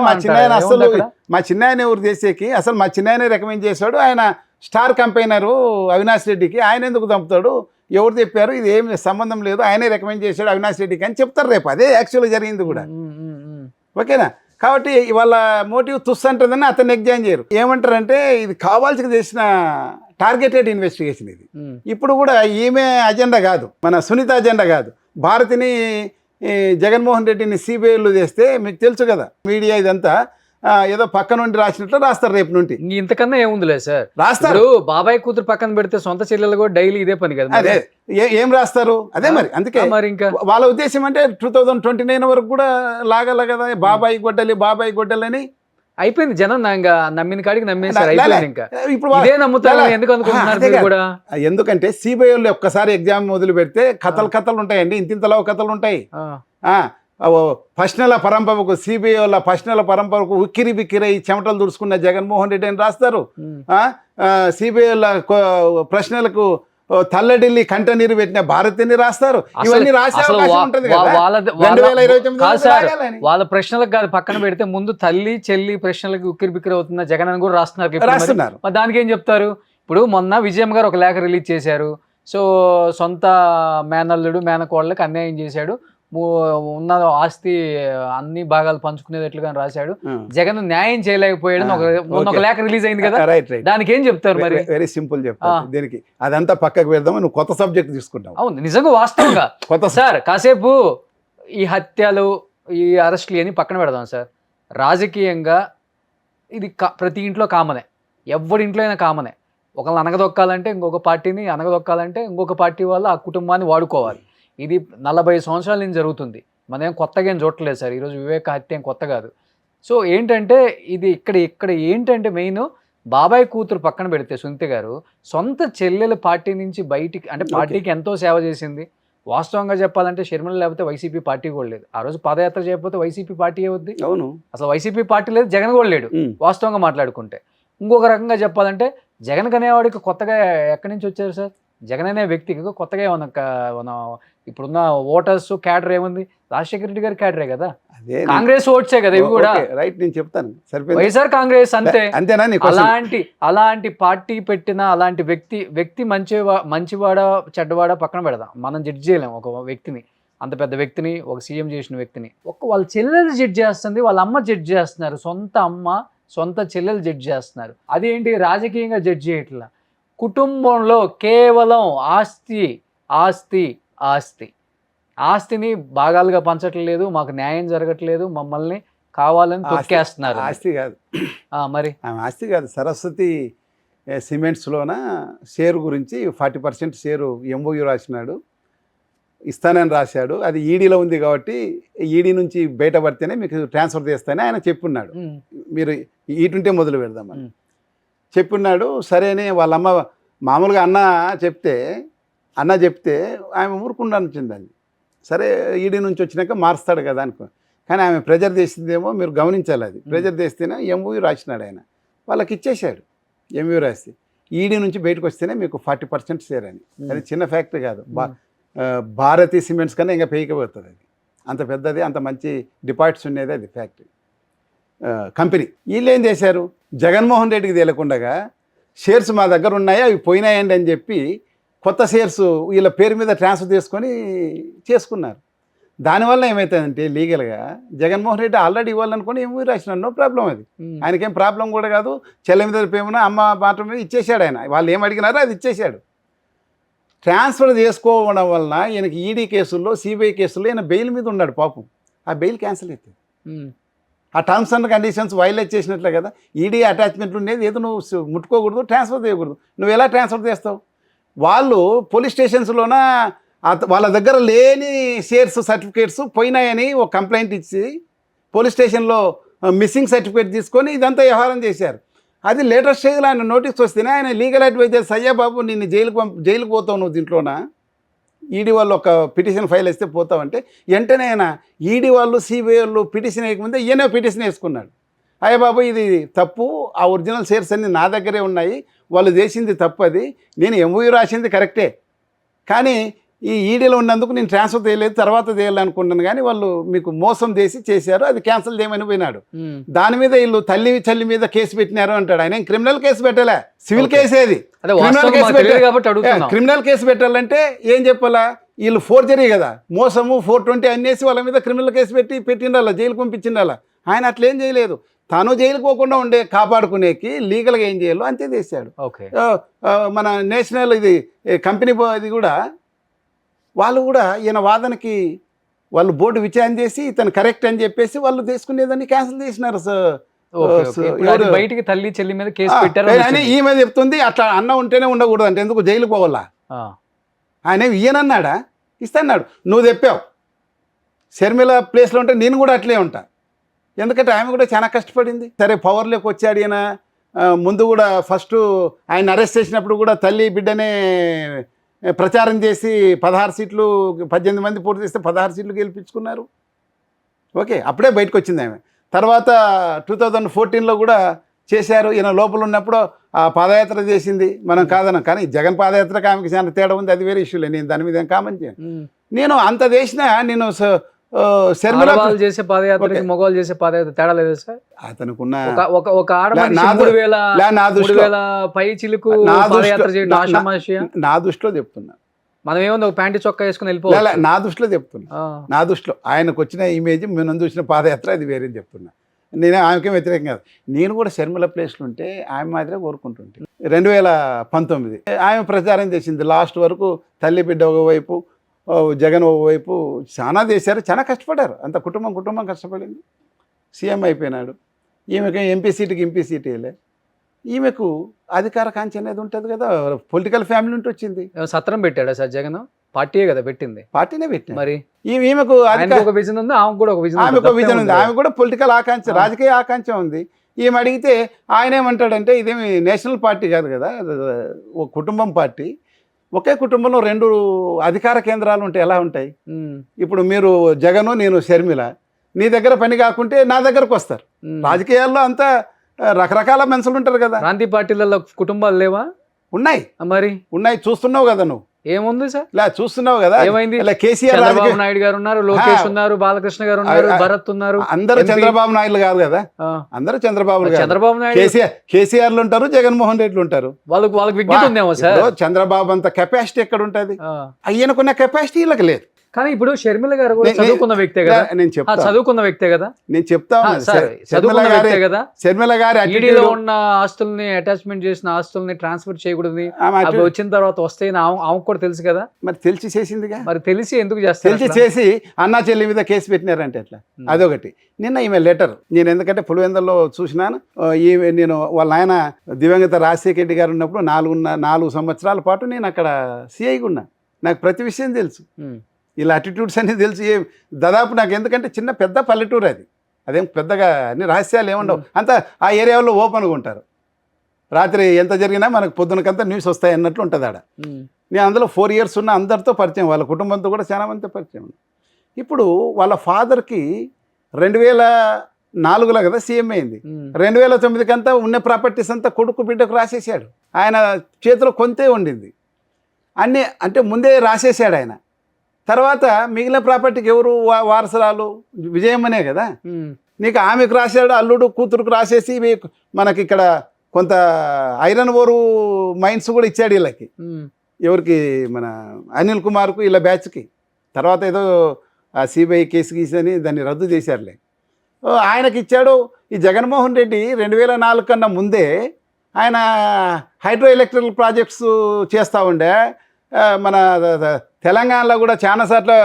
మా చిన్నాయన అసలు, మా చిన్నాయన ఎవరు చేసేకి, అసలు మా చిన్నాయనే రికమెండ్ చేశాడు. ఆయన స్టార్ కంపెయినరు అవినాష్ రెడ్డికి, ఆయన ఎందుకు చంపుతాడు, ఎవరు చెప్పారు, ఇది ఏమి సంబంధం లేదు, ఆయనే రికమెండ్ చేశాడు అవినాష్ రెడ్డికి అని చెప్తారు రేపు. అదే యాక్చువల్గా జరిగింది కూడా. ఓకేనా? కాబట్టి వాళ్ళ మోటివ్ తుస్ అంటుందని అతన్ని ఎగ్జామ్ చేయరు. ఏమంటారంటే ఇది కావాల్సి చేసిన టార్గెటెడ్ ఇన్వెస్టిగేషన్ ఇది. ఇప్పుడు కూడా ఈమె అజెండా కాదు, మన సునీత అజెండా కాదు, భారతిని జగన్మోహన్ రెడ్డిని సిబిఐలు చేస్తే మీకు తెలుసు కదా, మీడియా ఇదంతా ఏదో పక్క నుండి రాసినట్లు రాస్తారు రేపు నుండి.
ఇంతకన్నా ఏముందిలే సార్,
రాస్తారు.
బాబాయ్ కూతురు పక్కన పెడితే సొంత చెల్లెలు కూడా డైలీ ఇదే పని కదా.
అదే ఏం రాస్తారు, అదే మరి. అందుకే మరి ఇంకా వాళ్ళ ఉద్దేశం అంటే 2029 వరకు కూడా లాగాల కదా, బాబాయ్ గొడ్డలి అని
అయిపోయింది. జనం నమ్మిన కాడికి నమ్మేశారు, అయిపోయింది. ఇంకా ఇప్పుడు ఇదే నమ్ముతారు, ఎందుకు అనుకుంటున్నారు కూడా?
ఎందుకంటే సిబిఐలో ఒక్కసారి ఎగ్జామ్ మొదలు పెడితే కథలు ఉంటాయండి, ఇంతింతలో కథలు ఉంటాయి. ఫస్ట్ నెల పరంపరకు, సిబిఐ వాళ్ళ ఫస్ట్ నెల పరంపరకు ఉక్కిరి బిక్కిరై చెమటలు దుడుచుకున్న జగన్మోహన్ రెడ్డి అని రాస్తారు. సిబిఐ వాళ్ళ ప్రశ్నలకు తల్లడిల్లి కంట నీరు పెట్టిన భారతిని రాస్తారు. ఇవన్నీ రాసే అవకాశం ఉంటుంది కదా. 2029
వాళ్ళ ప్రశ్నలకు కాదు పక్కన పెడితే, ముందు తల్లి చెల్లి ప్రశ్నలకు ఉక్కిరి బిక్కిరి అవుతున్న జగన్ అని కూడా రాస్తున్నారు. దానికి ఏం చెప్తారు? ఇప్పుడు మొన్న విజయం గారు ఒక లేఖ రిలీజ్ చేశారు. సో సొంత మేనల్లుడు మేనకోళ్ళకి అన్యాయం చేశాడు, ఉన్న ఆస్తి అన్ని భాగాలు పంచుకునేటట్లుగా రాశాడు, జగన్ న్యాయం చేయలేకపోయాడు ఒక లేఖ రిలీజ్ అయింది కదా. దానికి ఏం చెప్తారు మరి?
వెరీ సింపుల్ చెప్తారు దీనికి. అదంతా పక్కకు పెడదామని నువ్వు కొత్త సబ్జెక్ట్ తీసుకుంటావు.
అవును, నిజంగా వాస్తవంగా సార్. కాసేపు ఈ హత్యలు, ఈ అరెస్టులు అని పక్కన పెడదాం సార్. రాజకీయంగా ఇది ప్రతి ఇంట్లో కామనే, ఎవరి ఇంట్లో అయినా కామనే. ఒకళ్ళని అనగదొక్కాలంటే ఇంకొక పార్టీని, అనగదొక్కాలంటే ఇంకొక పార్టీ వాళ్ళు ఆ కుటుంబాన్ని వాడుకోవాలి. ఇది 40 సంవత్సరాల నుంచి జరుగుతుంది, మనం ఏం కొత్తగా ఏం చూడట్లేదు సార్. ఈరోజు వివేక హత్య ఏం కొత్త కాదు. సో ఏంటంటే ఇది ఇక్కడ ఏంటంటే మెయిన్, బాబాయ్ కూతురు పక్కన పెడితే సునీత గారు సొంత చెల్లెల పార్టీ నుంచి బయటికి, అంటే పార్టీకి ఎంతో సేవ చేసింది. వాస్తవంగా చెప్పాలంటే షర్మిల లేకపోతే వైసీపీ పార్టీ కూడా లేదు. ఆ రోజు పాదయాత్ర చేయకపోతే వైసీపీ పార్టీ ఏవద్ది?
అవును,
అసలు వైసీపీ పార్టీ లేదు, జగన్ కూడా లేడు వాస్తవంగా మాట్లాడుకుంటే. ఇంకొక రకంగా చెప్పాలంటే జగన్ అనేవాడికి కొత్తగా ఎక్కడి నుంచి వచ్చారు సార్? జగన్ అనే వ్యక్తికి కొత్తగా ఏమన్నా ఇప్పుడున్న ఓటర్స్ క్యాడర్ ఏముంది? రాజశేఖర రెడ్డి గారి క్యాడరే కదా, కాంగ్రెస్ ఓట్సే కదా ఇవి కూడా.
రైట్, నేను చెప్తాను.
వైఎస్ఆర్ కాంగ్రెస్ అంతే.
అంతేనా?
అలాంటి పార్టీ పెట్టిన అలాంటి వ్యక్తి మంచివాడా చెడ్డవాడా పక్కన పెడదాం, మనం జడ్జి చేయలేం ఒక వ్యక్తిని, అంత పెద్ద వ్యక్తిని, ఒక సీఎం చేసిన వ్యక్తిని. వాళ్ళ చెల్లెలు జడ్జి చేస్తుంది, వాళ్ళ అమ్మ జడ్జి చేస్తున్నారు. సొంత అమ్మ సొంత చెల్లెలు జడ్జి చేస్తున్నారు. అదేంటి రాజకీయంగా జడ్జి చేయట్లా, కుటుంబంలో కేవలం ఆస్తి ఆస్తి ఆస్తి ఆస్తిని భాగాలుగా పంచట్లేదు, మాకు న్యాయం జరగట్లేదు, మమ్మల్ని కావాలని తొక్కేస్తున్నారు.
ఆస్తి కాదు
మరి
ఆమె ఆస్తి కాదు. సరస్వతి సిమెంట్స్లోన షేరు గురించి 40% షేరు ఎంఓయూ రాసినాడు, ఇస్తానని రాశాడు. అది ఈడీలో ఉంది కాబట్టి ఈడీ నుంచి బయటపడితేనే మీకు ట్రాన్స్ఫర్ చేస్తానని ఆయన చెప్పున్నాడు. మీరు ఈటుంటే మొదలు పెడదామని చెప్పున్నాడు. సరేనే వాళ్ళమ్మ మామూలుగా అన్న చెప్తే ఆమె ఊరుకుండా అనిపించింది. సరే ఈడీ నుంచి వచ్చినాక మారుస్తాడు కదా అనుకో. కానీ ఆమె ప్రెజర్ చేసిందేమో మీరు గమనించాలి. అది ప్రెజర్ చేస్తేనే ఎంఓయూ రాసినాడు ఆయన, వాళ్ళకి ఇచ్చేశాడు. ఎంఓయూ రాస్తే ఈడీ నుంచి బయటకు వస్తేనే మీకు 40% షేర్ అని. అది చిన్న ఫ్యాక్టరీ కాదు, భారతీ సిమెంట్స్ కన్నా ఇంకా పేయకపోతుంది. అది అంత పెద్దది, అంత మంచి డిపాజిట్స్ ఉండేది అది ఫ్యాక్టరీ కంపెనీ. వీళ్ళు ఏం చేశారు, జగన్మోహన్ రెడ్డికి తెలియకుండా షేర్స్ మా దగ్గర ఉన్నాయి అవి పోయినాయండి అని చెప్పి కొత్త షేర్స్ వీళ్ళ పేరు మీద ట్రాన్స్ఫర్ చేసుకున్నారు. దానివల్ల ఏమవుతుందంటే లీగల్గా జగన్మోహన్ రెడ్డి ఆల్రెడీ ఇవ్వాలనుకుని ఏమీ రాసినాడు, నో ప్రాబ్లం. అది ఆయనకేం ప్రాబ్లం కూడా కాదు. చెల్ల మీద పేమున అమ్మ మాట మీద ఇచ్చేసాడు ఆయన. వాళ్ళు ఏం అడిగినారో అది ఇచ్చేసాడు. ట్రాన్స్ఫర్ చేసుకోవడం వలన ఈయనకి ఈడీ కేసుల్లో సిబిఐ కేసుల్లో ఈయన బెయిల్ మీద ఉన్నాడు పాపం. ఆ బెయిల్ క్యాన్సిల్ అవుతుంది. ఆ టర్మ్స్ అండ్ కండిషన్స్ వైలేట్ చేసినట్లే కదా. ఈడీ అటాచ్మెంట్ ఉండేది, ఏదో నువ్వు ముట్టుకోకూడదు, ట్రాన్స్ఫర్ చేయకూడదు. నువ్వు ఎలా ట్రాన్స్ఫర్ చేస్తావు? వాళ్ళు పోలీస్ స్టేషన్స్లోన వాళ్ళ దగ్గర లేని షేర్స్ సర్టిఫికేట్స్ పోయినాయని ఒక కంప్లైంట్ ఇచ్చి పోలీస్ స్టేషన్లో మిస్సింగ్ సర్టిఫికేట్ తీసుకొని ఇదంతా వ్యవహారం చేశారు. అది లేటెస్ట్ స్టేజ్లో ఆయన నోటీస్ వస్తేనే ఆయన లీగల్ అడ్వైజర్ అయ్యా బాబు నిన్ను జైలుకు పోతావు నువ్వు, దీంట్లోన ఈడీ వాళ్ళు ఒక పిటిషన్ ఫైల్ వేస్తే పోతావంటే వెంటనే ఆయన ఈడీ వాళ్ళు సిబిఐ వాళ్ళు పిటిషన్ వేయకముందే ఈయన పిటిషన్ వేసుకున్నాడు. అయ్యా బాబు ఇది తప్పు, ఆ ఒరిజినల్ షేర్స్ అన్నీ నా దగ్గరే ఉన్నాయి, వాళ్ళు చేసింది తప్పు, అది నేను ఎంఓయూ రాసింది కరెక్టే, కానీ ఈ ఈడీలో ఉన్నందుకు నేను ట్రాన్స్ఫర్ చేయలేదు, తర్వాత చేయాలనుకున్నాను, కానీ వాళ్ళు మీకు మోసం చేశారు, అది క్యాన్సిల్ చేయమని పోయినాడు. దాని మీద వీళ్ళు తల్లి మీద కేసు పెట్టినారు అంటాడు. ఆయన క్రిమినల్ కేసు పెట్టలే, సివిల్ కేసేది. క్రిమినల్ కేసు పెట్టాలంటే ఏం చెప్పాలా, వీళ్ళు ఫోర్జరీ కదా, మోసము 420 అన్నేసి వాళ్ళ మీద క్రిమినల్ కేసు పెట్టిండాల, జైలుకు పంపించిండాల. ఆయన అట్లేం చేయలేదు, తాను జైలుకు పోకుండా కాపాడుకునేకి లీగల్గా ఏం చేయాలో అంతే చేశాడు. మన నేషనల్ ఇది కంపెనీ ఇది కూడా వాళ్ళు కూడా ఈయన వాదనకి వాళ్ళు బోర్డు విచారణ చేసి ఇతను కరెక్ట్ అని చెప్పేసి వాళ్ళు తీసుకునేదాన్ని క్యాన్సిల్ చేసినారు.
బయటికి తల్లి చెల్లి మీద కేసు పెట్టారు
అని ఈమె చెప్తుంది. అట్లా అన్న ఉంటేనే ఉండకూడదు అంటే ఎందుకు జైలుకు పోవాలా? ఆయన ఈయనన్నాడా? ఇస్తాన్నాడు. నువ్వు చెప్పావు షర్మిల ప్లేస్లో ఉంటే నేను కూడా అట్లే ఉంటా, ఎందుకంటే ఆమె కూడా చాలా కష్టపడింది. సరే పవర్లోకి వచ్చాడు ఈయన. ముందు కూడా ఫస్ట్ ఆయన అరెస్ట్ చేసినప్పుడు కూడా తల్లి బిడ్డనే ప్రచారం చేసి 16 సీట్లు 18 మంది పోటీ చేస్తే 16 సీట్లు గెలిపించుకున్నారు. ఓకే, అప్పుడే బయటకు వచ్చింది ఆమె. తర్వాత 2014లో కూడా చేశారు. ఈయన లోపల ఉన్నప్పుడు ఆ పాదయాత్ర చేసింది, మనం కాదనం. కానీ జగన్ పాదయాత్రకు ఆమెకి చాలా తేడా ఉంది, అది వేరే ఇష్యూలే. నేను దాని మీద ఏం కామెంట్ చేయను. నేను అంత చేసినా నేను
శర్మిల చేసే పాదయాత్ర మగవాళ్ళు చేసే పాదయాత్ర తేడా లేదు సార్.
అతనికి ఉన్న
ఒక పై చిలుకు
నా దృష్టిలో చెప్తున్నా,
మనం ఏముంది ఒక ప్యాంటు చొక్కా వేసుకుని వెళ్ళిపోవాలి.
నా దృష్టిలో చెప్తున్నా, నా దృష్టిలో ఆయనకు వచ్చిన ఇమేజ్ మనం చూసిన పాదయాత్ర అది వేరే చెప్తున్నా. నేను ఆమెకేం వ్యతిరేకం కాదు. నేను కూడా శర్మిల ప్లేస్లో ఉంటే ఆమె మాదిరే కోరుకుంటుంటే 2019 ఆమె ప్రచారం చేసింది. లాస్ట్ వరకు తల్లి బిడ్డ ఒకవైపు, జగన్ ఒకవైపు చాలా చేశారు, చాలా కష్టపడ్డారు. అంత కుటుంబం కష్టపడింది. సీఎం అయిపోయినాడు. ఈమెకి ఎంపీ సీట్ వేయలే. ఈమెకు అధికార కాంక్ష అనేది ఉంటుంది కదా, పొలిటికల్ ఫ్యామిలీ నుండి వచ్చింది.
సత్రం పెట్టాడా సార్ జగన్? పార్టీయే కదా పెట్టింది,
పార్టీనే పెట్టింది.
మరి
ఈమెకు
ఒక విజన్ ఉంది, ఆమెకు కూడా ఒక
విజన్ ఉంది. ఆమె కూడా పొలిటికల్ ఆకాంక్ష, రాజకీయ ఆకాంక్ష ఉంది. ఈమె అడిగితే ఆయన ఏమంటాడంటే ఇదేమి నేషనల్ పార్టీ కాదు కదా, ఒక కుటుంబం పార్టీ. ఒకే కుటుంబంలో 2 అధికార కేంద్రాలు ఉంటే ఎలా ఉంటాయి? ఇప్పుడు మీరు జగను, నేను షర్మిల, నీ దగ్గర పని కాకుంటే నా దగ్గరకు వస్తారు. రాజకీయాల్లో అంతా రకరకాల మనుషులు ఉంటారు కదా.
ప్రాంతీయ పార్టీలలో కుటుంబాలు లేవా?
ఉన్నాయి,
మరి ఉన్నాయి.
చూస్తున్నావు కదా నువ్వు.
ఏముంది సార్?
ఇలా చూస్తున్నావు కదా,
ఏమైంది?
కేసీఆర్,
చంద్రబాబు నాయుడు గారు ఉన్నారు, లోకేష్ ఉన్నారు, బాలకృష్ణ గారు ఉన్నారు, భరత్ ఉన్నారు.
అందరూ చంద్రబాబు నాయుడు కాదు కదా, అందరూ చంద్రబాబు నాయుడు. కేసీఆర్లు ఉంటారు, జగన్మోహన్ రెడ్డిలు ఉంటారు.
వాళ్ళకి విజ్ఞత ఉందేమో సార్.
చంద్రబాబు అంత కెపాసిటీ ఎక్కడ ఉంటుంది? అయ్యనుకున్న కెపాసిటీ వీళ్ళకి లేదు.
కానీ ఇప్పుడు షర్మిల గారు కూడా
నే-
చదువుకున్న వ్యక్తే కదా.
నేను చెప్తా
చదువుకున్న వ్యక్తే కదా.
నేను చెప్తా ఉన్నాను.
సరే, చదువుకున్న వ్యక్తే కదా.
షర్మిల గారి
ఈడీలో
attitude-
ఉన్న ఆస్తుల్ని అటాచ్మెంట్ చేసిన ఆస్తుల్ని ట్రాన్స్ఫర్ చేయకూడదు,
ఆమె
అవి
attitude-
వచ్చిన తర్వాత వస్తాయని ఆమెకు కూడా తెలుసు కదా.
మరి తెలిసి చేసిందిగా.
మరి తెలిసి ఎందుకు చేస్తారు
తెలిసి
అట్లా?
చేసి అన్నా చెల్లి మీద కేసు పెట్టినారంటే ఎట్లా? అదొకటి. నిన్న ఈమె లెటర్ నేను ఎందుకంటే పులివెందుల్లో చూసినాను. నేను వాళ్ళ ఆయన దివంగత రాజశేఖర రెడ్డి గారు ఉన్నప్పుడు 4 సంవత్సరాల పాటు నేను అక్కడ సిఐగా ఉన్నా. నాకు ప్రతి విషయం తెలుసు.
ఉమ్,
ఇలా అటిట్యూడ్స్ అన్ని తెలుసు. దాదాపు నాకు ఎందుకంటే చిన్న పెద్ద పల్లెటూరు అది. అదేం పెద్దగా అన్ని రహస్యాలు ఏముండవు. అంతా ఆ ఏరియాలో ఓపెన్గా ఉంటారు. రాత్రి ఎంత జరిగినా మనకు పొద్దునకంతా న్యూస్ వస్తాయి అన్నట్లు ఉంటుంది ఆడ.
ఉమ్,
నేను అందులో 4 years ఉన్న అందరితో పరిచయం, వాళ్ళ కుటుంబంతో కూడా చాలా మందితో పరిచయం ఉంది. ఇప్పుడు వాళ్ళ ఫాదర్కి 2004లో కదా సీఎం అయింది.
ఉమ్,
2009 అంతా ఉన్న ప్రాపర్టీస్ అంతా కొడుకు బిడ్డకు రాసేసాడు. ఆయన చేతిలో కొంతే ఉండింది అన్నీ, అంటే ముందే రాసేసాడు ఆయన. తర్వాత మిగిలిన ప్రాపర్టీకి ఎవరు వారసురాలు? విజయమ్మనే కదా.
ఉమ్,
నీకు ఆమెకు రాశాడు, అల్లుడు కూతురుకు రాసేసి మనకి ఇక్కడ కొంత ఐరన్ ఓరు మైన్స్ కూడా ఇచ్చాడు వీళ్ళకి.
ఉమ్,
ఎవరికి? మన అనిల్ కుమార్కు ఇలా బ్యాచ్కి. తర్వాత ఏదో ఆ సిబిఐ కేసు గీసని దాన్ని రద్దు చేశారులే. ఆయనకి ఇచ్చాడు. ఈ జగన్మోహన్ రెడ్డి 2004 కన్నా ముందే ఆయన హైడ్రో ఎలక్ట్రికల్ ప్రాజెక్ట్స్ చేస్తూ ఉండే. మన తెలంగాణలో కూడా చాలాసార్లు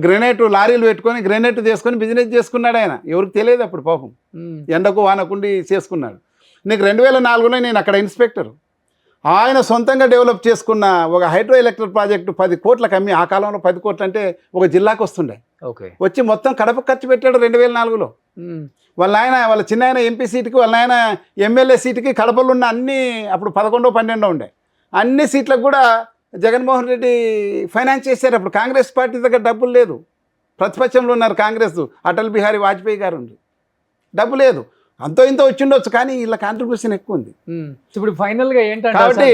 గ్రెనేట్ లారీలు పెట్టుకొని గ్రెనేట్ చేసుకొని బిజినెస్ చేసుకున్నాడు ఆయన. ఎవరికి తెలియదు అప్పుడు పాపం.
ఉమ్,
ఎండకు వానకుండి చేసుకున్నాడు. నీకు 2004లో నేను అక్కడ ఇన్స్పెక్టర్. ఆయన సొంతంగా డెవలప్ చేసుకున్న ఒక హైడ్రో ఎలక్ట్రిక్ ప్రాజెక్టు 10 కోట్లకు అమ్మి, ఆ కాలంలో 10 కోట్లు అంటే ఒక జిల్లాకు వస్తుండే.
ఓకే.
వచ్చి మొత్తం కడప ఖర్చు పెట్టాడు 2004లో.
ఉమ్,
వాళ్ళ చిన్న ఆయన ఎంపీ సీటుకి, వాళ్ళ ఆయన ఎమ్మెల్యే సీటుకి కడపలో ఉన్న అన్ని అప్పుడు 11 12 ఉండే అన్ని సీట్లకు కూడా జగన్మోహన్ రెడ్డి ఫైనాన్స్ చేశారు. అప్పుడు కాంగ్రెస్ పార్టీ దగ్గర డబ్బులు లేదు. ప్రతిపక్షంలో ఉన్నారు కాంగ్రెస్, అటల్ బిహారీ వాజ్పేయి గారు ఉంది. డబ్బు లేదు. అంతో ఇంతో వచ్చిండొచ్చు, కానీ వీళ్ళ కాంట్రిబ్యూషన్ ఎక్కువ ఉంది.
ఇప్పుడు ఫైనల్ గా ఏంటంటే
కాబట్టి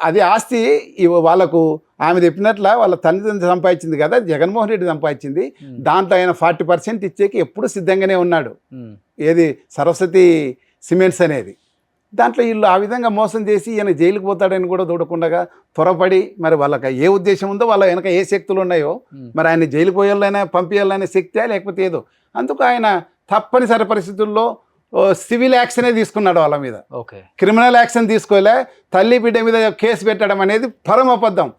అది ఆస్తి వాళ్ళకు ఆమె చెప్పినట్ల వాళ్ళ తల్లిదండ్రులు సంపాదించింది కదా, జగన్మోహన్ రెడ్డి సంపాదించింది. దాంట్లో ఆయన 40% ఇచ్చేకి ఎప్పుడు సిద్ధంగానే ఉన్నాడు. ఏది సరస్వతి సిమెంట్స్ అనేది. దాంట్లో వీళ్ళు ఆ విధంగా మోసం చేసి ఈయన జైలుకు పోతాడని కూడా చూడకుండా త్వరపడి, మరి వాళ్ళకి ఏ ఉద్దేశం ఉందో, వాళ్ళ వెనక ఏ శక్తులు ఉన్నాయో, మరి ఆయన జైలుకు పోయాలైనా పంపించాలనే శక్తే లేకపోతే ఏదో, అందుకు ఆయన తప్పనిసరి పరిస్థితుల్లో సివిల్ యాక్షనే తీసుకున్నాడు వాళ్ళ మీద.
ఓకే.
క్రిమినల్ యాక్షన్ తీసుకోలే. తల్లి బిడ్డ మీద కేసు పెట్టడం అనేది పరమబద్ధం.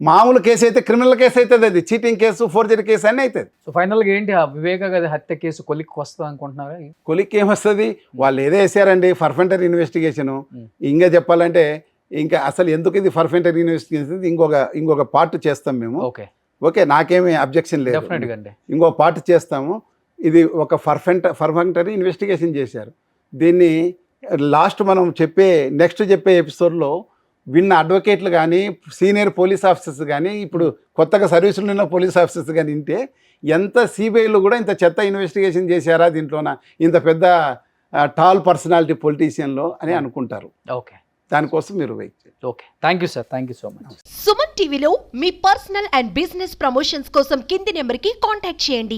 మామూలు కేసు అయితే క్రిమినల్ కేసు అవుతుంది, అది చీటింగ్ కేసు, ఫోర్జరీ కేసు అన్నీ అవుతుంది.
సో ఫైనల్ గా ఏంటి ఆ వివేక గది హత్య కేసు కొలిక్కి వస్తుంది అనుకుంటున్నారా?
కొలిక్కి ఏమొస్తుంది? వాళ్ళు ఏదో వేసారండి పర్ఫెంటరీ ఇన్వెస్టిగేషన్. ఇంకా చెప్పాలంటే ఇంకా అసలు ఎందుకు ఇది పర్ఫెంటరీ ఇన్వెస్టిగేషన్ ఇంకొక పార్ట్ చేస్తాం మేము.
ఓకే.
ఓకే, నాకేమీ అబ్జెక్షన్ లేదు.
డెఫినెట్ గా అండి.
ఇంకో పార్ట్ చేస్తాము. ఇది ఒక పర్ఫెక్టరీ ఇన్వెస్టిగేషన్ చేశారు. దీన్ని లాస్ట్ మనం నెక్స్ట్ చెప్పే ఎపిసోడ్లో విన్న అడ్వకేట్లు కానీ, సీనియర్ పోలీస్ ఆఫీసర్స్ కానీ, ఇప్పుడు కొత్తగా సర్వీసులు ఉన్న పోలీస్ ఆఫీసర్స్ కానీ వింటే ఎంత సిబిఐలో కూడా ఇంత చెత్త ఇన్వెస్టిగేషన్ చేశారా దీంట్లోన, ఇంత పెద్ద టాల్ పర్సనాలిటీ పొలిటీషియన్లో అని అనుకుంటారు.
ఓకే.
దానికోసం మీరు వెయిట్ చేయండి.
Okay, thank you sir, thank you so much.
Suman టీవీలో మీ పర్సనల్ అండ్ బిజినెస్ ప్రమోషన్స్ కోసం కింది నెంబర్కి కాంటాక్ట్ చేయండి.